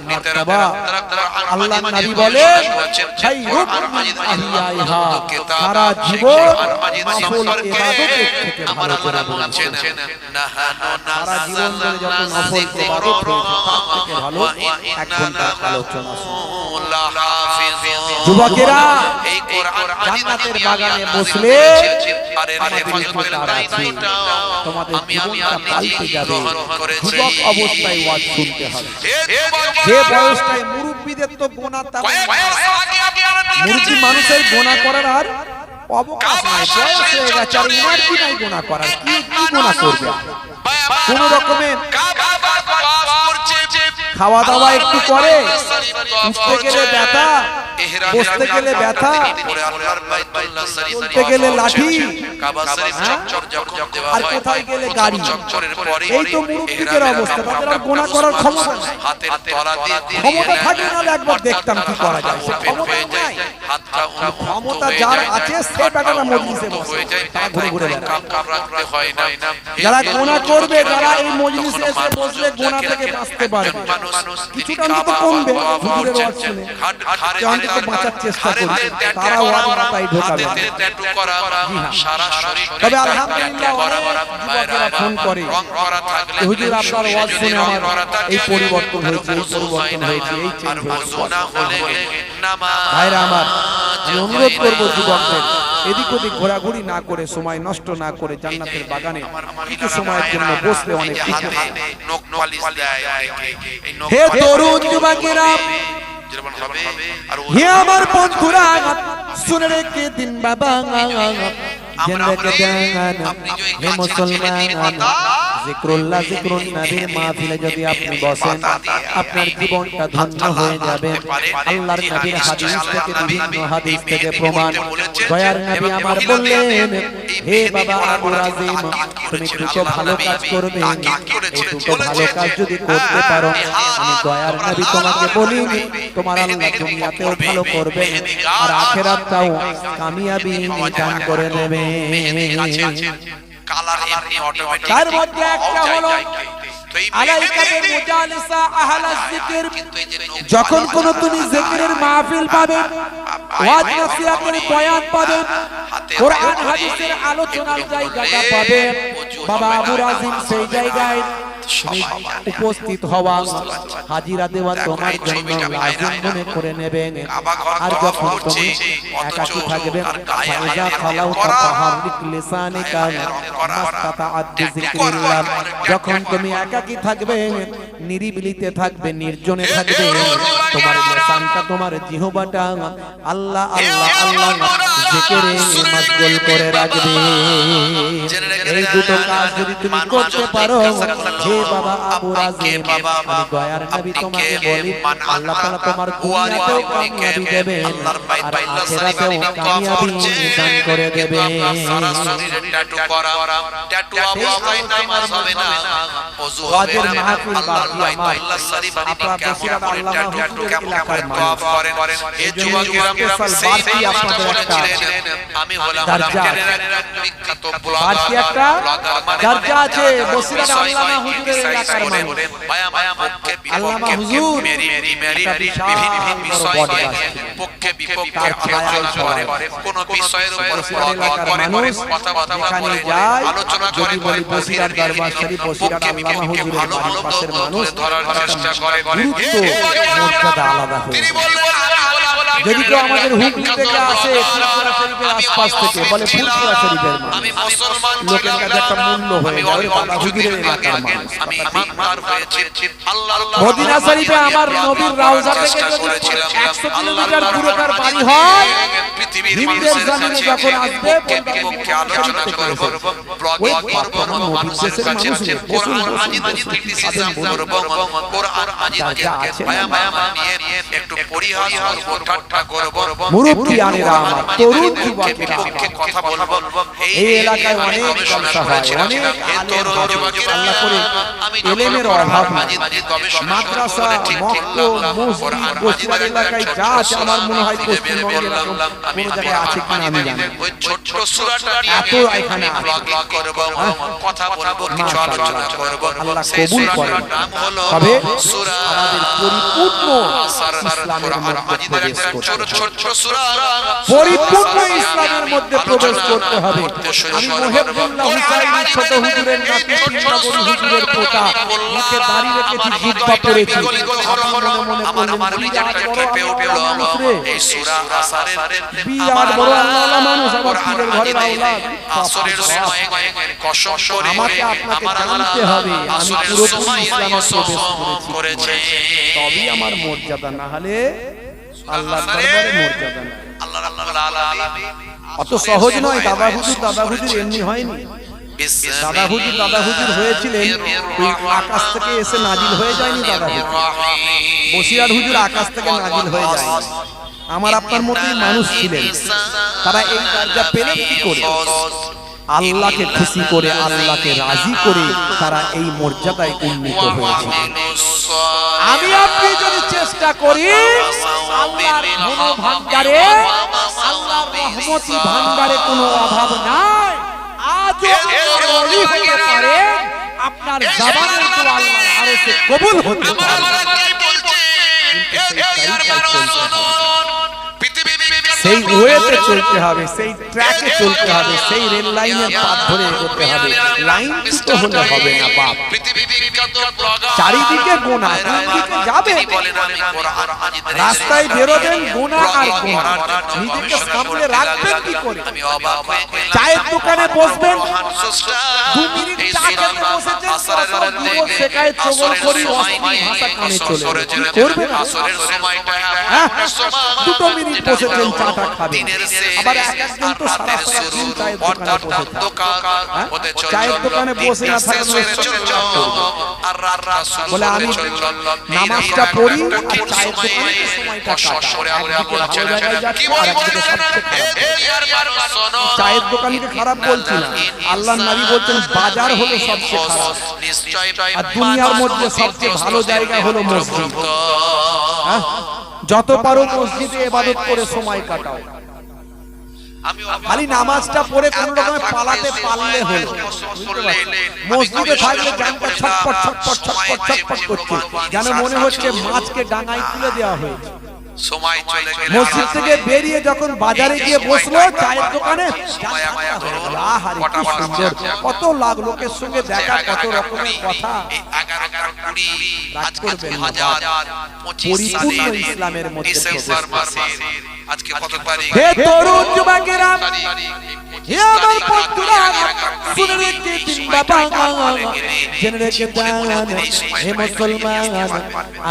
মার্তবা আল্লাহর নবী বলেন খায়রুম মিন আহিয়াইহা সারা জীবন নফল ইবাদতের থেকে ভালো করে বলেছেন সারা জীবন ধরে যত নফল ইবাদত হয়েছে তার থেকে ভালো এক ঘন্টার আলোচনা যুবকেরা এই কোরআন জান্নাতের বাগানে বসলে তোমাদের জীবনটা পাল্টে যাবে যুবক অবস্থায় ওয়াজ শুনতে হবে যে বয়সটায় মুরব্বিদের তো গোনা মুরব্বি মানুষের গোনা করার আর অবকাশ নাই বয়স হয়ে গেছে আর এনার্জি নাই গোনা করার কি গোনা করবে কোন রকমের খাওয়া দাওয়া একটু করে উঠতে গেলে ব্যথা বসতে গেলে ব্যথা চলতে গেলে লাঠি আর কোথায় গেলে গাড়ি এই তো মুরব্বিদের অবস্থা তাদের গোনা করার ক্ষমতা নাই ক্ষমতা থাকে না একবার দেখতাম কি করা যায় ক্ষমতা যার আছে সে টাকাটা মজলিসে বসে তারা ঘুরে ঘুরে বেড়ায় যারা গোনা করবে যারা এই মজলিসে এসে বসলে গোনা থেকে বাঁচতে পারবে কিছুটা অন্তত কমবে হুজুরের ওয়াজ শুনে অন্তত বাঁচার চেষ্টা করবে তারা ওয়াজ মাথায় ঢোকাবে তবে আলহামদুলিল্লাহ যুবকেরা ফোন করে হুজুর আপনার ওয়াজ শুনে আমার এই পরিবর্তন হয়েছে এই পরিবর্তন হয়েছে এই চেঞ্জ হয়েছে ভাইরা আমার আমি অনুরোধ করবো যুবকদের এদিক ওদিক ঘোরাঘুরি না করে সময় নষ্ট না করে জান্নাতের বাগানে কিছু সময়ের জন্য বসলে অনেক কিছু হে তরুণ যুবকেরা হে আমার বন্ধুরা শুনে রেখে দিন বাবা জেনে রেখে দেন হে মুসলমান জিকরুল্লাহ জিকরুন নবীর মাহফিলে যদি আপনি বসেন আপনার জীবনটা ধন্য হয়ে যাবে আল্লাহর নবীর হাদিস থেকে বিভিন্ন হাদিস থেকে প্রমাণ দয়ার নবী আমার বললেন হে বাবা আবু রাজিম তুমি দুটো ভালো কাজ করবে এই দুটো ভালো কাজ যদি করতে পারো আমি দয়ার নবী তোমাকে বলি তোমার আল্লাহ দুনিয়াতেও ভালো করবে আর আখিরাতটাও কামিয়াবি দান করে দেবে কালার এমনি অটোমেটিক তার মধ্যে একটা হলো আলাইকা বিল মুজালিসা আহলাস যিকির যখন কোন তুমি জিকিরের মাহফিল পাবে ওয়াজ নসিহতের বয়ান পাবে কোরআন হাদিসের আলোচনার জায়গাটা পাবে বাবা আবু রাজিম সেই জায়গায় উপস্থিত হওয়া হাজিরা দেওয়া তোমার জন্য লাজিম মনে করে নেবেন আর যখন তুমি একাকী থাকবে ফাইজা খালাউতা ফাহারিক লিসানিকা মাস্তাতাআত যিকরিল্লাহ যখন তুমি একাকী থাকবে নিরিবিলিতে থাকবে নির্জনে থাকবে তোমার লিসানটা তোমার জিহ্বাটা আল্লাহ আল্লাহ আল্লাহ জিকিরে মশগুল করে রাখবে। এই দুটো কাজ যদি তুমি করতে পারো, হে বাবা আবু রাজিম, আমি দয়ার নবী তোমাকে বলি আল্লাহ তাআলা তোমার দুনিয়াতেও কামিয়াবি দেবেন আর আখিরাতেও কামিয়াবি দান করে দেবেন। সারা শরীরে ট্যাটু করা, ট্যাটু অবস্থায় নামাজ হবে না, ওযু হবে ওয়াজের মাহফিল আল্লাহ বাকি আল্লাহ শরীফ আপনারা বসিরা আল্লাহ ট্যাটু কেমন এলাকার তওয়াফ করেন। এই যুবকেরা স্পেশাল বাকি আপনাদের একটা আমি হলাম দরজা বিখ্যাত বাকি একটা দরজা আছে বসিরা আল্লামা হুজুরের এলাকার মানুষ। আল্লামা হুজুর বিভিন্ন বিষয় পক্ষে বিপক্ষে আলোচনা করে, কোন বিষয়ের উপর এখানে যায় যদি বলি বসিরার দরবার শরীফ বসিরার আল্লামা হুজুরের বাড়ির পাশের মানুষ ধরার চেষ্টা করে। গুরুত্ব মর্যাদা আলাদা হয়ে যদি কেউ আমাদের হুগলি থেকে আসে ফুলপুরা শরীফের আশপাশ থেকে বলে ফুলপুরা শরীফের মানুষ, লোকের কাছে একটা মূল্য হয়ে যায় বাবা হুজুরের এলাকার মানুষ। মদিনা শরীফে আমার নবীর রওজা থেকে যদি 100 কিলোমিটার দূরকার বাড়ি হয়, হিন্দের জমিনে যখন আসবে পক্ষে আলোচনা করব, ওই বর্তমান নবীর দেশের মানুষ কোরআন নিয়ে একটু পরিহাস করব, ঠাট্টা করব, মুরব্বিয়ানেরা আমার তরুণ যুবকেরা কথা বলবো। এই এলাকায় অনেক জলসা হয়, অনেক আলেম আল্লাহ করে এলেমের অভাব নাই, মাদ্রাসা মক্তব মসজিদ বসিরার এলাকায় যা আছে আমার মনে হয় পশ্চিমবঙ্গের কোন জায়গায় আছে কিনা আমি জানি ওই ছোট সূরাটা নিয়ে এত এখানে ব্লগিং করব, কথা বলবো, কিছু আলোচনা করব। আল্লাহ কবুল করেন। তবে সূরা আমাদের পরিপূর্ণ ইসলামের মধ্যে প্রবেশ করতে পরিপূর্ণ ইসলামের মধ্যে প্রবেশ করতে হবে। আমি মুহিবুল্লাহ হুসাইন ছোট হুজুরের নাতি চিন্তাবরী হুজুরের পোতা, মুখে দাড়ি রেখেছি, জিহ্বা পড়েছি, মনে মনে আমার বিজারটা কেঁপে উঠল। এই সূরা আসরের বিরাট বড় আল্লাহ মানুষ, আমার পীরের ঘরের আওলাদ। আসরের সময় কসম করে আমাকে আপনাকে জানতে হবে আমি পুরোপুরি ইসলামে প্রবেশ করেছি, তবেই আমার মর্যাদা, না হলে আল্লাহর দরবারে মর্যাদা নাই। আল্লাহ রাব্বুল আলামিন অত সহজ নয়। দাদা হুজুর এমনি হয়নি। দাদা হুজুর হয়েছিলেন ওই আকাশ থেকে এসে নাজিল হয়ে যায়নি। দাদা হুজুর বসিরার হুজুর আকাশ থেকে নাজিল হয়ে যায়নি। আমার আপনার মতোই মানুষ ছিলেন, তারা এই দরজা পেলেন কি করে? আল্লাহকে খুশি করে, আল্লাহকে রাজি করে তারা এই মর্যাদায় উন্নীত হয়েছিলেন। আমি আপনি যদি চেষ্টা করি আল্লাহর ধন ভান্ডারে, আল্লাহর রহমতি ভান্ডারে কোনো অভাব নাই। আজও ওলি হতে পারে, আপনার জবানের তো আল্লাহর আরশে কবুল হতে পারে। সেই ওয়েতে চলতে হবে, সেই ট্র্যাকে চলতে হবে, সেই রেল লাইনের পথ ধরে এগোতে হবে। লাইন তো হলে হবে না বাপ। চারিদিকে গোনা, কোন দিকে যাবে? রাস্তায় বেরোবেন গোনা আর গোনা, নিজেকে সামনে রাখবেন কি করে? চায়ের দোকানে বসবেন, 2 মিনিট চা খেতে বসেছেন, সেখানে চগল করি অশ্লীল ভাষা কানে চলে করবেন। 2 মিনিট বসেছেন চাটা খাবেন, আবার একজন তো সারা দিন চায়ের দোকানে বসে, চায়ের দোকানে বসে না থাকলে বলে আমি নামাজটা পড়ি আর চায়ের দোকানে সময়টা কাটাই। চায়ের দোকানকে খারাপ বলছি না, আল্লাহর নবী বলছেন বাজার হলো সবচেয়ে খারাপ, আর দুনিয়ার মধ্যে সবচেয়ে ভালো জায়গা হলো মসজিদ। যত পারো মসজিদে ইবাদত করে সময় কাটাও। খালি নামাজটা পড়ে কোন রকমে পালাতে পারলে হলো। মসজিদে থাকলে জানটা ছটপট ছটপট ছটপট ছটপট করছে, যেন মনে হচ্ছে মাছকে ডাঙায় তুলে দেওয়া হয়েছে। মসজিদ থেকে বেরিয়ে যখন বাজারে গিয়ে বসলো চায়ের দোকানে, কত লাখ লোকের সঙ্গে দেখা, কত রকমের কথা। পরিপূর্ণ ইসলামের মধ্যে হে তরুণ যুবকেরা, হে আমার বন্ধুরা, শুনে রেখে দিন বাবা জেনে রেখে দেন হে মুসলমান,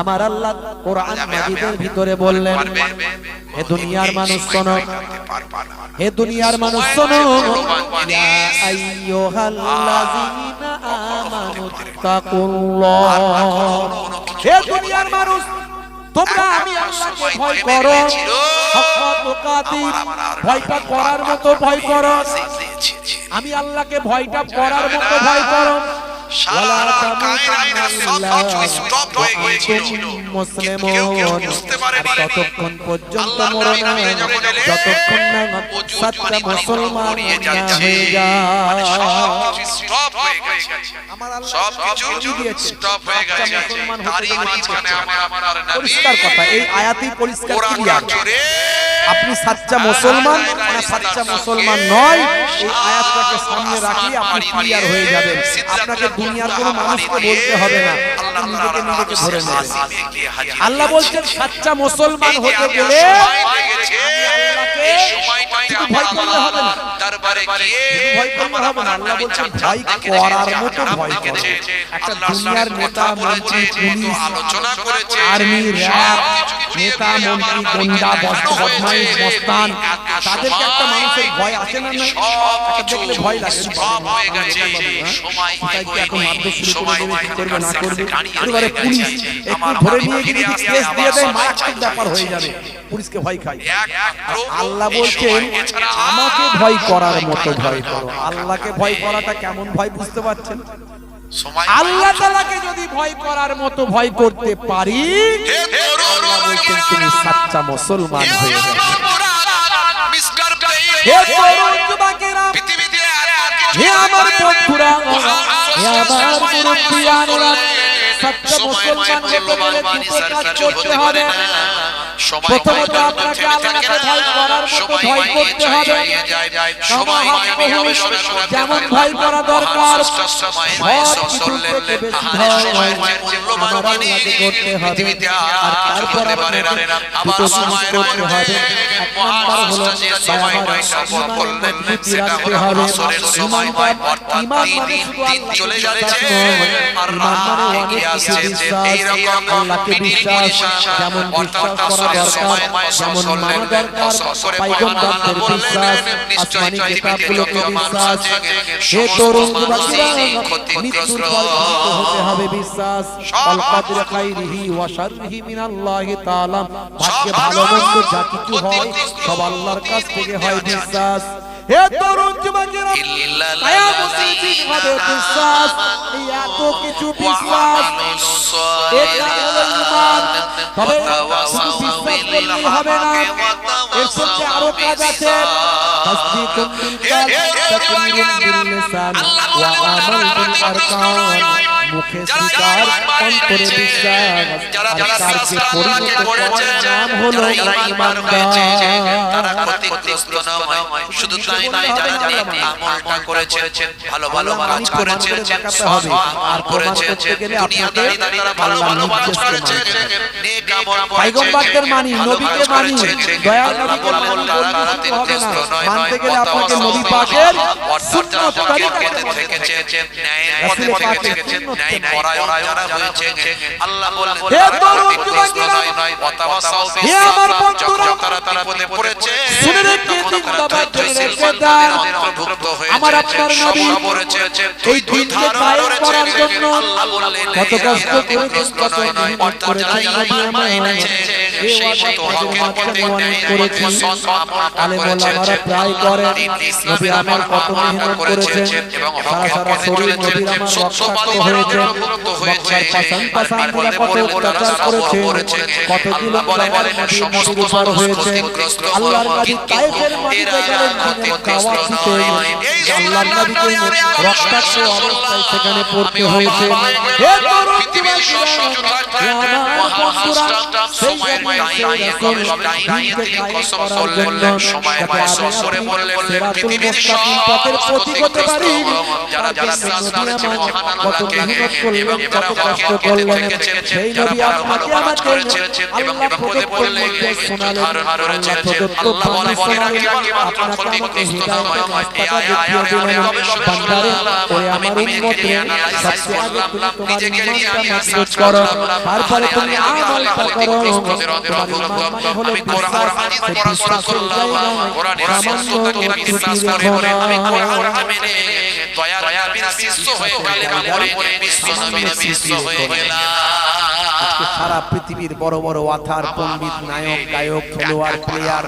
আমার আল্লাহ কোরআন মাজিদের ভিতরে বললেন, হে দুনিয়ার মানুষ শোনো, হে দুনিয়ার মানুষ শোনো, ইয়া আইয়ুহাল্লাযীনা আমানু তাকুল্লাহ, হে দুনিয়ার মানুষ তোমরা আমি আল্লাহকে ভয় করো, হাক্কা তুকাতিহ, ভয়টা করার মতো ভয় করো, আমি আল্লাহকে ভয়টা করার মতো ভয় করো, ওয়ালা তামুতুন্না মুসলিমুন, ততক্ষণ পর্যন্ত মরো না যতক্ষণ না সচ্চা মুসলমান হয়ে যায়। স্টপ হয়ে গেছে, সব কিছু স্টপ হয়ে গেছে। তারই মাঝখানে আমার নবী পরিষ্কার কথা, এই আয়াতই পরিষ্কার ক্লিয়ার। আপনি সাচ্চা মুসলমান না সাচ্চা মুসলমান নয়, এই আয়াতটাকে সামনে রাখি আপনি ক্লিয়ার হয়ে যাবেন। আপনাকে দুনিয়ার কোনো মানুষকে বলতে হবে না, আপনি নিজেকে ধরে নেবেন। আল্লাহ বলছেন সাচ্চা মুসলমান হতে গেলে শুধু ভয় করলে হবে না, দরবারে গিয়ে ভয় করলে হবে না। আল্লাহ বলছেন ভয় করার মতো ভয় করো। একটা দুনিয়ার নেতা মন্ত্রী পুলিশ আলোচনা করেছে, আর্মি র‍্যাব নেতা মন্ত্রী গুন্ডা বদমাইশ মস্তান, তাদেরকে একটা মানুষের ভয় আছে না? না, একটা দেখলে ভয় লাগে। সব হয়ে গেছে, সময় এখন মারতে শুরু করে দেবে, কি করবে না করবে। এবারে পুলিশ একটু ধরে নিয়ে গিয়ে যদি কেস দিয়ে দেয় মারাত্মক ব্যাপার হয়ে যাবে, পুলিশকে ভয় খায়। আল্লাহ বলছেন আমাকে ভয় করার মতো ভয় করো। আল্লাহকে ভয় করাটা কেমন ভয় বুঝতে পারছেন? আল্লাহ তাআলাকে যদি ভয় করার মতো ভয় করতে পারি, আল্লাহ বলছেন তুমি সাচ্চা মুসলমান হয়ে যাবে। হে তরুণ যুবকেরা, হে আমার বন্ধুরা, হে আমার মুরব্বিয়ানেরা, সাচ্চা মুসলমান হতে গেলে দুটো কাজ করতে হবে। প্রথমত আপনাকে আল্লাহকে ভয় করার মতো ভয় করতে হবে। যেমন ভয় করা দরকার, সব কিছুর থেকে বেশি ভয় আমার আল্লাহকে করতে হবে। আর তারপর আপনাকে দুটো জিনিস করতে হবে। এক নাম্বার হলো মজবুতি রাখতে হবে। ইমান মানে শুধু আল্লাহকে বিশ্বাস নয়, ইমান মানে অনেক কিছু বিশ্বাস, আল্লাহকে বিশ্বাস, যেমন বিশ্বাস করা দরকার, যেমন মানা দরকার, পয়গম্বরদের বিশ্বাস, আসমানি কিতাবগুলোকে বিশ্বাস। হে তরুণ যুবকেরা, মৃত্যুর পর হতে হবে বিশ্বাস। আল কদর খাইরিহি ওয়া শাররিহি মিনাল্লাহি তাআলা, ভাগ্যে ভালো মন্দ যা কিছু হয় সব আল্লাহর কাছ থেকে হয় বিশ্বাস। হে তরুণ যুবকেরা, কিয়ামতের দিন হবে বিশ্বাস। এই এত কিছু বিশ্বাস, এটা হলো ঈমান। তবে শুধু বিশ্বাস করলেই হবে না, এর সঙ্গে আরো কাজ আছে। তাসদীকুন বিল কলব, তাকরীরুন বিল লিসান, ওয়া আমাল বিল আরকান। মুখে স্বীকার, অন্তরে বিশ্বাস, আর কার্যে পরিণত করার নাম হলো ঈমানদার। তারা ক্ষতিগ্রস্ত নয়, শুধু তাই নয়, যারা আমলটা করেছেন, ভালো ভালো কাজ করেছেন, সৎ আমল করেছেন, দুনিয়াদারি তারা ভালো ভালো কাজ করেছেন, নেক আমল করেছেন, পয়গম্বরদের মানি, নবীকে মানি, দয়াল নবীকে মানি বলতে হবে না। মানতে গেলে আপনাকে নবী পাকের সুন্নাত তরিকা থেকেছেন, ন্যায়ের পথে থেকেছেন, ন্যায় পরায়ণ যারা হয়েছেন, আল্লাহ বলেন হে তরুণ যুবকেরা, হে আমার বন্ধুরা, তারা বিপদে পড়েছে, শুনে রেখে দিন বাবা, জেনে রেখে দেন, আমার আপনার নবী এই দিনকে কায়েম করার জন্য কত কষ্ট করেছেন, কত মেহনত করেছেন নবী আমার। এই ওয়াদার মাঝখানে অনেক করেছি, আলেম ওলামারা প্রায় করেন। নবী আমার কত মেহনত করেছেন, সারা সারা শরীর নবীর আমার রক্তাক্ত হয়েছে, মক্কার পাশান পাশানরা কত অত্যাচার করেছেন, কত কিলো নবীর উপর হয়েছে। আল্লাহর নবী তায়েফের মাটিতে গেলেন দিনের দাওয়াত দিতে, আল্লাহর নবীকে রক্তাক্ত অবস্থায় সেখানে পড়তে হয়েছে। হে তরুণ যুবকেরা, হে আমার বন্ধুরা, সেই কসম করলেন, সময় কসম করে বললেন পৃথিবীর সব প্রতিগত পারি যারা বিশ্বাস করেছে মহান আল্লাহকে এবং যারা ওয়াকিলকে দেখেছেন, যারা ভালো কাজ করেছেন এবং বিপদে পড়লে একটু ধারণ করেছেন, আল্লাহ বলে এরা কেবলমাত্র ক্ষতিগ্রস্ত নয়। এই আয়াতের গবেষণা শুনলাম, আমি নিজেকে নিয়ে অ্যানালাইসিস করলাম, নিজেকে নিয়ে আমি রিসার্চ করলাম, তারপরে তুমি আমল ক্ষতিগ্রস্তদের অন্তর্ভুক্ত। আমি কোরআন হাদিস পড়াশোনা করলাম, কোরআনের সত্যতাকে বিশ্বাস করে আমি কোরআনটা মেনে দয়ার নবীর শিষ্য হয়ে কালেমা পড়ে বিশ্ব নবীর শিষ্য হয়ে গেলাম। আজকে সারা পৃথিবীর বড় বড় ওয়াথার পণ্ডিত, নায়ক, গায়ক, খেলোয়াড়, প্লেয়ার,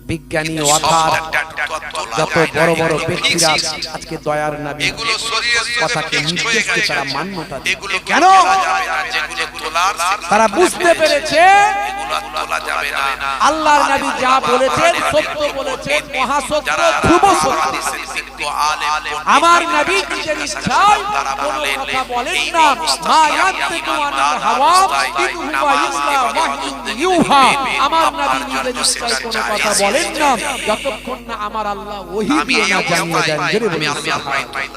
বিজ্ঞানী, ওয়াথার, যত বড় বড় ব্যক্তিরা আজকে দয়ার নবী কথাকে নির্দেশকে তারা মান্যতা দেয়। কেন? তারা বুঝতে পেরেছে আল্লাহর নবী যা বলেছেন সত্য বলেছেন, মহাসত্য, ধ্রুব সত্য। আমার নবী নিজের ইচ্ছায় কোনো কথা বলেন না, মা ইয়ান্তিকু আনিল হাওয়া ইন হুয়া ইল্লা ওয়াহয়ুন ইউহা। আমার নবী নিজের ইচ্ছায় কোনো কথা বলেন না যতক্ষণ না আমার আল্লাহ ওহী দিয়ে না জানিয়ে দেন। জোরে বলুন সুবহানাল্লাহ।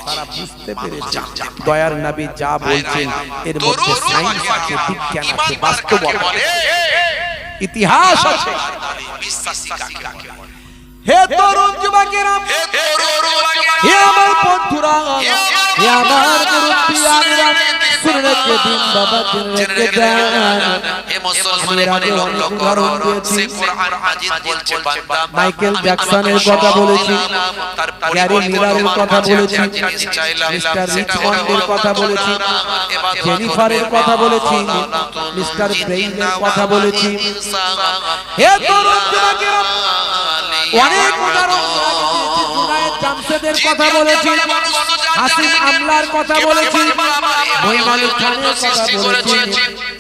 তারা বুঝতে পেরেছে দয়ার নবী যা বলছেন এর মধ্যে সায়েন্স আছে, বিজ্ঞান আছে, বাস্তবতা আছে, ইতিহাস আছে। হে তরুণ যুবকেরা, হে আমার বন্ধুরা, হে আমার মুরব্বিয়ানেরা, শুনে রেখে দিন বাবা, জেনে রেখে দেন। হে মুসলমানের লোক করুন, সে কোরআন আজিজ বলছে বান্দা। মাইকেল জ্যাকসনের কথা বলেছি, গ্যারি মিলারের কথা বলেছি, মিস্টার রিচমন্ডের কথা বলেছি, জেনিফারের কথা বলেছি, মিস্টার ব্রেইনের কথা বলেছি। হে তরুণ যুবকেরা, অনেক উদাহরণ দিয়েছি, জুনায়েদ জামশেদের কথা বলেছি, হাসিম আমলার কথা বলেছি, মঈনুল খানের কথা বলেছি,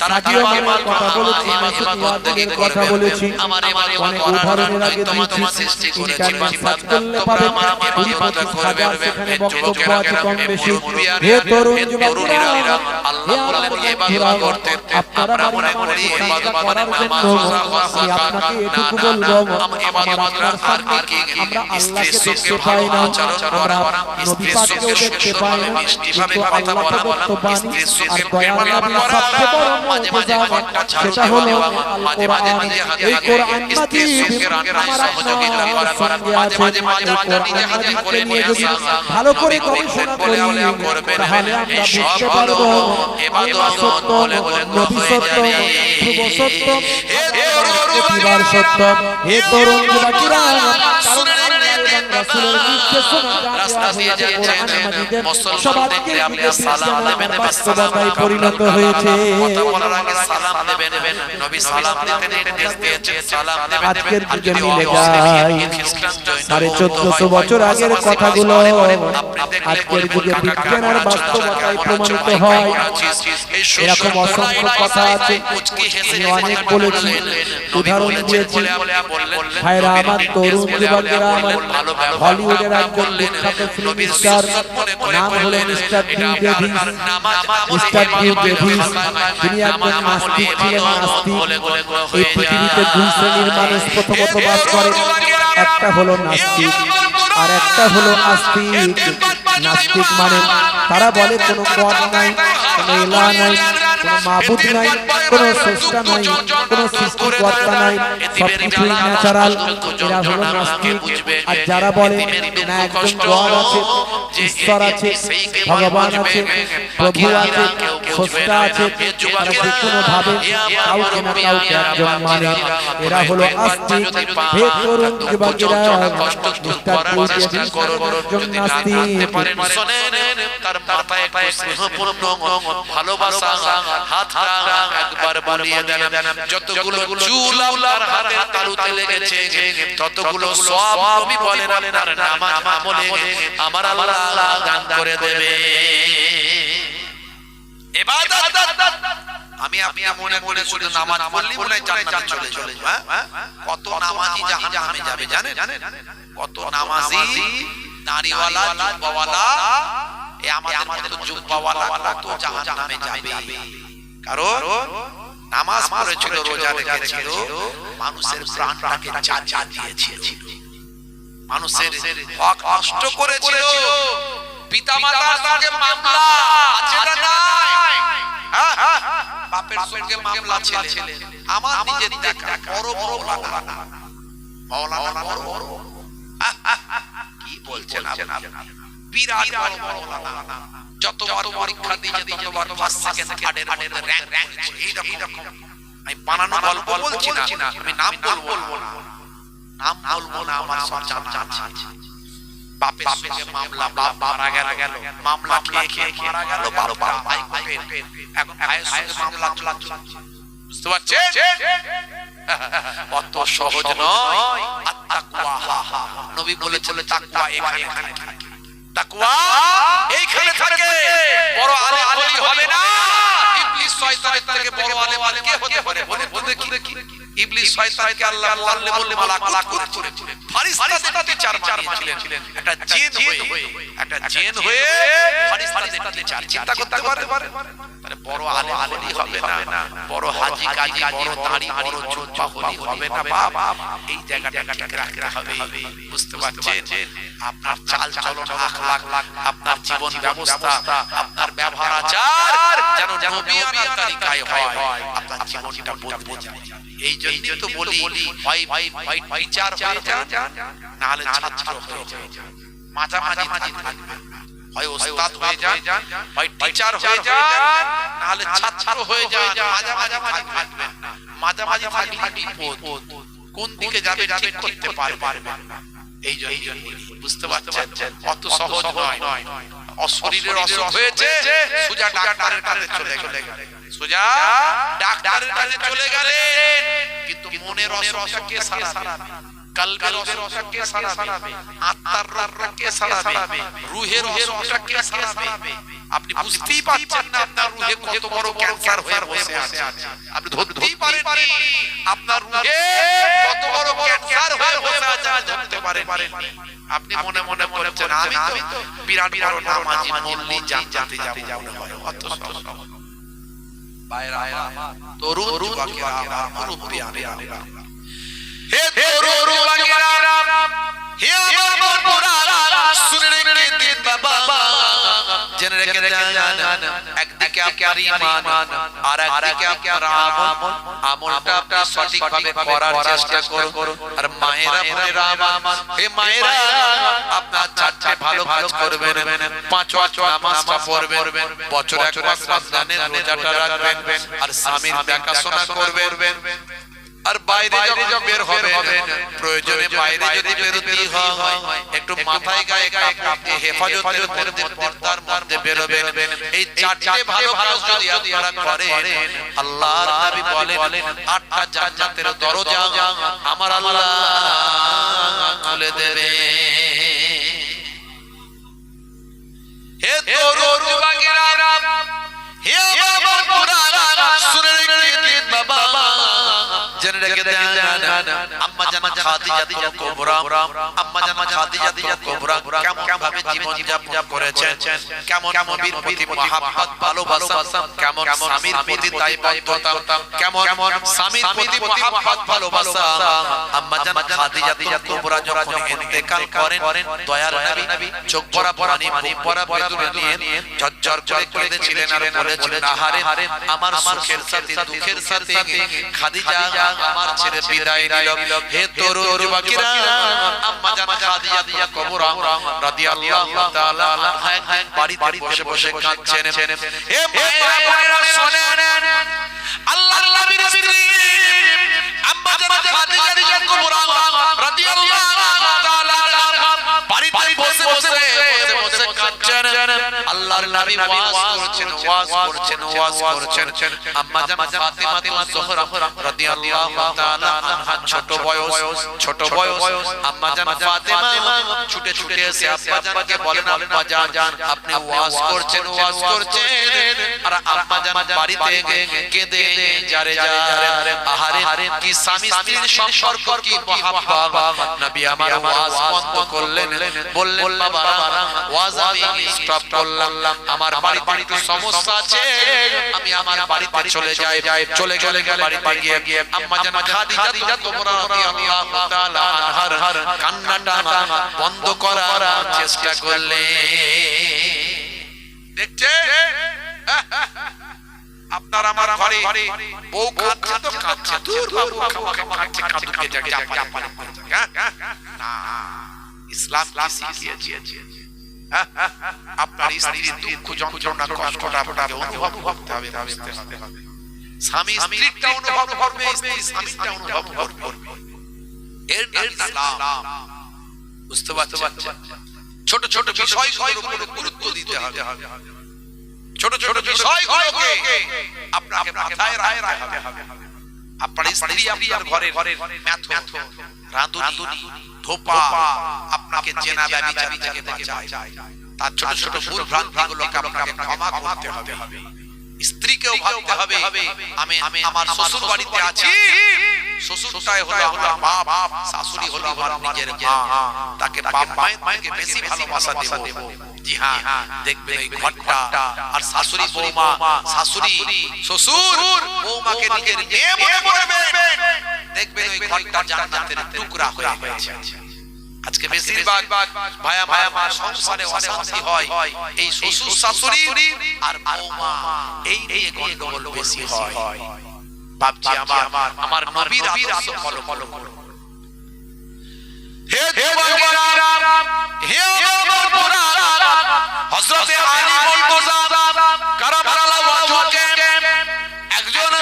সাদিয়া মামার কথা বলেছি, মাসুদ ওয়াদুদের কথা বলেছি। অনেক উদাহরণের আগে দিয়েছি, ইন্টারনেট সার্চ করলে পাবেন 20-25,000 সেখানে বক্তব্য আছে কম বেশি। হে তরুণ যুবকেরা, আল্লাহ বললেন ইবাদত করতে, আপনারা মনে করি ইবাদত করার জন্য আমি আপনাকে এটুকু বলবো, আমার সামনে আমরা আল্লাহকে দেখতে পাই না, আমরা নবী পাককেও দেখতে পাই না, কিন্তু আল্লাহকে দেখতে পাই। আর দয়ার নবীর সবচেয়ে বড় মুজিজা সেটা হলো আল কোরআন। এই কোরআন মাজিদ আমার আপনার সঙ্গে আছে। এই কোরআন মাজিদকে নিয়ে যদি ভালো করে গবেষণা করি তাহলে আমরা বুঝতে পারবো আল্লাহ সত্য, নবী সত্য, ধ্রুব সত্য, প্রতিবার সত্য। হে তরুণ যুবকেরা, কারণ রাসূলের নির্দেশনা রাস্তা দিয়ে যাচ্ছেন মুসলমানদের আপনি সালাম দেবেন, বাস্তবতায় পরিণত হয়েছে। কথা বলার আগে সালাম দেবেন, নবী সালাম দিতেন, নির্দেশ দিয়েছেন সালাম দেবেন। আজকের যুগে মিলে যায় 1450 বছর আগের কথাগুলো আজকের যুগে বিজ্ঞান আর বাস্তবতায় প্রমাণিত হয়। এরকম অসংখ্য কথা আছে, আমি অনেক বলেছি, উদাহরণ দিয়েছি। ভাইরা আমার, তরুণ যুবকেরা আমার, হলিউডের একজন বিখ্যাত ফিল্ম স্টার, নাম হলো mister Dew Davis. Mister Dew Davis তিনি একজন নাস্তিক ছিলেন। নাস্তিক, এই পৃথিবীতে দুই শ্রেণীর মানুষ প্রথমত বাস করে, একটা হলো নাস্তিক আর একটা হলো আস্তিক। নাস্তিক মানে তারা বলে কোনো গড নাই, কোনো ইলাহ নাই, কোনো মাবুদ নাই, কোনো স্রষ্টা নাই, কোনো সৃষ্টিকর্তা নাই, সবকিছুই ন্যাচারাল, এরা হলো নাস্তিক। আর যারা বলে না একজন গড আছে, ঈশ্বর আছে, ভগবান আছে, প্রভু আছে, স্রষ্টা আছে, তারা যে কোনো ভাবে কাউকে না কাউকে একজন মানে, এরা হলো আস্তিক। হে তরুণ যুবকেরা, মিস্টার ডিউ ডেভিস একজন নাস্তিক। তার মাথায় স্নেহপূর্ণ ভালোবাসা হাতটা একবার বাড়িয়ে দেন। যতগুলো চুল আপনার হাতের তালুতে লেগেছে ততগুলো সব নবী বলেন আপনার নামাজ আমলে আমার আল্লাহ দান করে দেবে। ইবাদত আমি আপনি মনে করে শুধু নামাজ পড়লেই মনে হয় জান্নাতে চলে যাবে। কত নামাজি জাহান্নামে যাবে জানেন? কত নামাজি নারীওয়ালা জুব্বাওয়ালা, আমাদের মতো জুব্বাওয়ালা কত জাহান্নামে যাবে। কারণ নামাজ পড়েছিল, রোজা রেখেছিল, মানুষের প্রাণটাকে চাচা দিয়েছিল, মানুষের হক নষ্ট করেছিল। পিতামাতার সঙ্গে মামলা আছে না নাই? বাপের সঙ্গে মামলা ছেলে, আমার নিজের দেখা বড় মাওলানা, মাওলানা বড় বড়, কি বলছেন আপনি? বিরাট বড় মাওলানা, যতবার পরীক্ষা দিয়েছে ততবার ফার্স্ট সেকেন্ড থার্ডের মধ্যে র‍্যাঙ্ক করেছে। এইরকম আমি বানানো গল্প বলছি না, আমি নাম বলবো না, নাম বলবো না, আমার সব জানা আছে। বাপের সঙ্গে মামলা, বাপ মারা গেল, মামলা খেয়ে মারা গেল, বাবা হাইকোর্টে, এখন ভাইয়ের সঙ্গে মামলা চলছে। বুঝতে পারছেন? অত সহজ নয়। আত্তাকওয়া, নবী বলেছেন তাকওয়া এখানে থাকে, তাকওয়া এইখানে থাকে। বড় আলেম বলি হবে না, ইবলিস শয়তানের থেকে বড় আলেম কে হতে পারে? বলে বলতে কি ইবলিস শয়তানকে আল্লাহ মুআল্লিমুল মালাকুত করেছিলেন, ফেরেশতাদের টিচার বানিয়েছিলেন। একটা জিন হয়ে ফেরেশতাদের টিচার। চিন্তা করতে পারে? তাহলে বড় আলেম বলি হবে না, বড় হাজী গাজী, বড় দাড়ি, বড় জুব্বা হলি হবে না বাপ। এই জায়গাটা ঠিক রাখতে হবে। বুঝতে পারছেন? আপনার চাল চলন, আখলাক, আপনার জীবন ব্যবস্থা, আপনার ব্যবহার আচার যেন নবিয়ানা তরিকায় হয়, আপনার জীবনটা বদলে যায়। এই জন্যই তো বলি ভাই টিচার হয়ে যান, না হলে ছাত্র হয়ে যান, মাঝামাঝি থাকবেন। হয় ওস্তাদ হয়ে যান, হয় টিচার হয়ে যান, না হলে ছাত্র হয়ে যান, মাঝামাঝি থাকবেন। মাঝামাঝি থাকলে বিপদ, কোন দিকে যাবে ঠিক করতে পারবেন না। এই জন্য বুঝতে পারছেন, অত সহজ নয়। অশরীরের অসুখ হয়েছে, সোজা ডাক্তারের কাছে চলে গেলেন, সোজা ডাক্তারের কাছে চলে গেলেন, কিন্তু মনের অসুখটা কে সারাবে? কলবের অসুখটা কে সারাবে? আত্মার রোগটা কে সারাবে? রূহের অসুখটা কে সারাবে? আপনি বুঝতেই পারছেন না আপনার রূহে কত বড় ক্যান্সার হয়ে বসে আছে। আপনি ধরতেই পারেননি আপনার রূহে কত বড় ক্যান্সার হয়ে বসে আছে, ধরতে পারেননি। আপনি মনে মনে বলছেন আমি তো বিরাট বড় নামাজি, মুল্লি, জান্নাতে যাব। অত সহজ বাইরা আমার তরুণ যুবকেরা, আমার মুরব্বিয়ানেরা, হে তরুণ যুবকেরা, হে আমার বন্ধুরা, শুনে রেখে দিন বাবা, জেনে রেখে যান, একদিকে আপনার ঈমান আর একদিকে আপনার আমল, আমলটা আপনি সঠিকভাবে করার চেষ্টা করুন। আর মায়েরা বোনেরা আমার, হে মায়েরা, আপনার চারটে ভালো কাজ করবেন, পাঁচ ওয়াক্ত নামাজটা পড়বেন, বছরে একবার রমজানের রোজাটা রাখবেন, আর স্বামীর দেখাশোনা করবেন। আর বাইরে যখন বের হবেন, প্রয়োজনে বাইরে যদি বেরোতে হয়, একটু মাথায় গায়ে কাপড় দিয়ে হেফাজতের মধ্যে, পর্দার মধ্যে বেরোবেন। এই চারটে ভালো কাজ যদি আপনারা করেন, আল্লাহর নবী বলেন 8টা জান্নাতের দরজা আমার আল্লাহ খুলে দেবে। হে তরুণ যুবকেরা, হে আমার পুরানা, শুনে রেখে দিন বাবা, জেনে রেখে দেন, আম্মা জান খাদিজাতুল কুবরা, আম্মা জান খাদিজাতুল কুবরা কেমন ভাবে জীবন যাপন করেছেন, কেমন নবীর প্রতি মহব্বত, ভালোবাসা, কেমন স্বামীর প্রতি দায়বদ্ধতা, কেমন স্বামীর প্রতি মহব্বত, ভালোবাসা। আম্মা জান খাদিজাতুল কুবরা যখন ইন্তেকাল করেন, দয়ার নবী চোখ ভরা পানি, মুখ ভরা বেদনা নিয়ে ঝরঝর করে কেঁদেছিলেন আর বলেছিলেন, আহারে আমার সুখের সাথে দুঃখের সাথে খাদিজা আমার ছেড়ে বিদায় নিল। হে তরুণ যুবকেরা, আম্মা জান খাদিজা কুবরা রাদিয়াল্লাহু তাআলা আনহা বাড়িতে বসে বসে কাঁদছেন। হে মায়েরা শুনেন, আল্লাহর নবীর স্ত্রী আম্মা জান খাদিজা কুবরা রাদিয়াল্লাহু তাআলা আনহা বাড়িতে বসে বসে কাঁদছেন। আল্লাহর নবী ওয়াজ করছেন। আম্মা জান ফাতিমা যোহরা রাদিয়াল্লাহু তাআলা আনহা ছোট বয়স, আম্মা জান ফাতিমা ছুটে এসে আব্বা জানকে বলেন, আব্বা জান আপনি ওয়াজ করছেন, আর আম্মা জান বাড়িতে কেঁদে যারে আহারে কি স্বামী স্ত্রীর সম্পর্ক, কি মহব্বত। নবী আমার ওয়াজ বন্ধ করলেন, বললেন বাবা ওয়াজ আমি আমি স্টপ করলাম, আমার বাড়িতে একটু সমস্যা আছে, আমি আমার বাড়িতে চলে যাই। চলে গেলে বাড়িতে গিয়ে আম্মা জান খাদিজা তোমরা রাদিয়াল্লাহু তাআলা আনহার কান্নাটা বন্ধ করার চেষ্টা করলে। দেখছে আপনার আমার ঘরে বউ কাঁদছে তো কাঁদছে, দূর বাবু কাঁদছে কাঁদুকে জায়গা না, ইসলাম কি শিখিয়েছে? আপনার স্ত্রীর দুঃখ যন্ত্রণা কষ্টটা আপনাকে অনুভব করতে হবে, বুঝতে হবে। স্বামী স্ত্রীটা অনুভব করবে, স্ত্রী স্বামীটা অনুভব করবে। এর নাম ইসলাম, বুঝতে পারছেন? ছোট ছোট বিষয়গুলোর উপর গুরুত্ব দিতে হবে, ছোট ছোট বিষয়গুলোকে আপনাকে মাথায় রাখতে হবে। আপনার স্ত্রী আপনার ঘরের মেথো রাঁধুনি ধোপা আপনাকে জেনা ব্যভিচার থেকে বাঁচায়, তার ছোট ছোট ভুল ভ্রান্তিগুলোকে আপনাকে ক্ষমা করতে হবে। স্ত্রীকেও ভাবতে হবে আমি আমার শ্বশুর বাড়িতে আছি, শ্বশুরটাই হলো আমার বাপ, শাশুড়ি হলো আমার নিজের মা, তাকে বাপ মায়ের থেকে বেশি ভালোবাসা দেব। জি হ্যাঁ, দেখবেন এই ঘরটা আর শাশুড়ি বৌমা, শাশুড়ি শ্বশুর বৌমাকে নিজের মেয়ে মনে করবেন, দেখবেন ওই ঘরটা জান্নাতের টুকরা হয়ে গেছে। আজকে বেশিরভাগ ভায়া মা সংসারে অশান্তি হয় এই শ্বশুর শাশুড়ি আর বৌমা, এই নিয়ে গন্ডগোল বেশি হয়। ভাবছি আমার নবীর আদর্শ ফলো করো। হে যুবকেরা, হে আমার বোনেরা, হযরতে আলী মুর্তজা কারামাল্লাহু ওয়াজহুকে একজন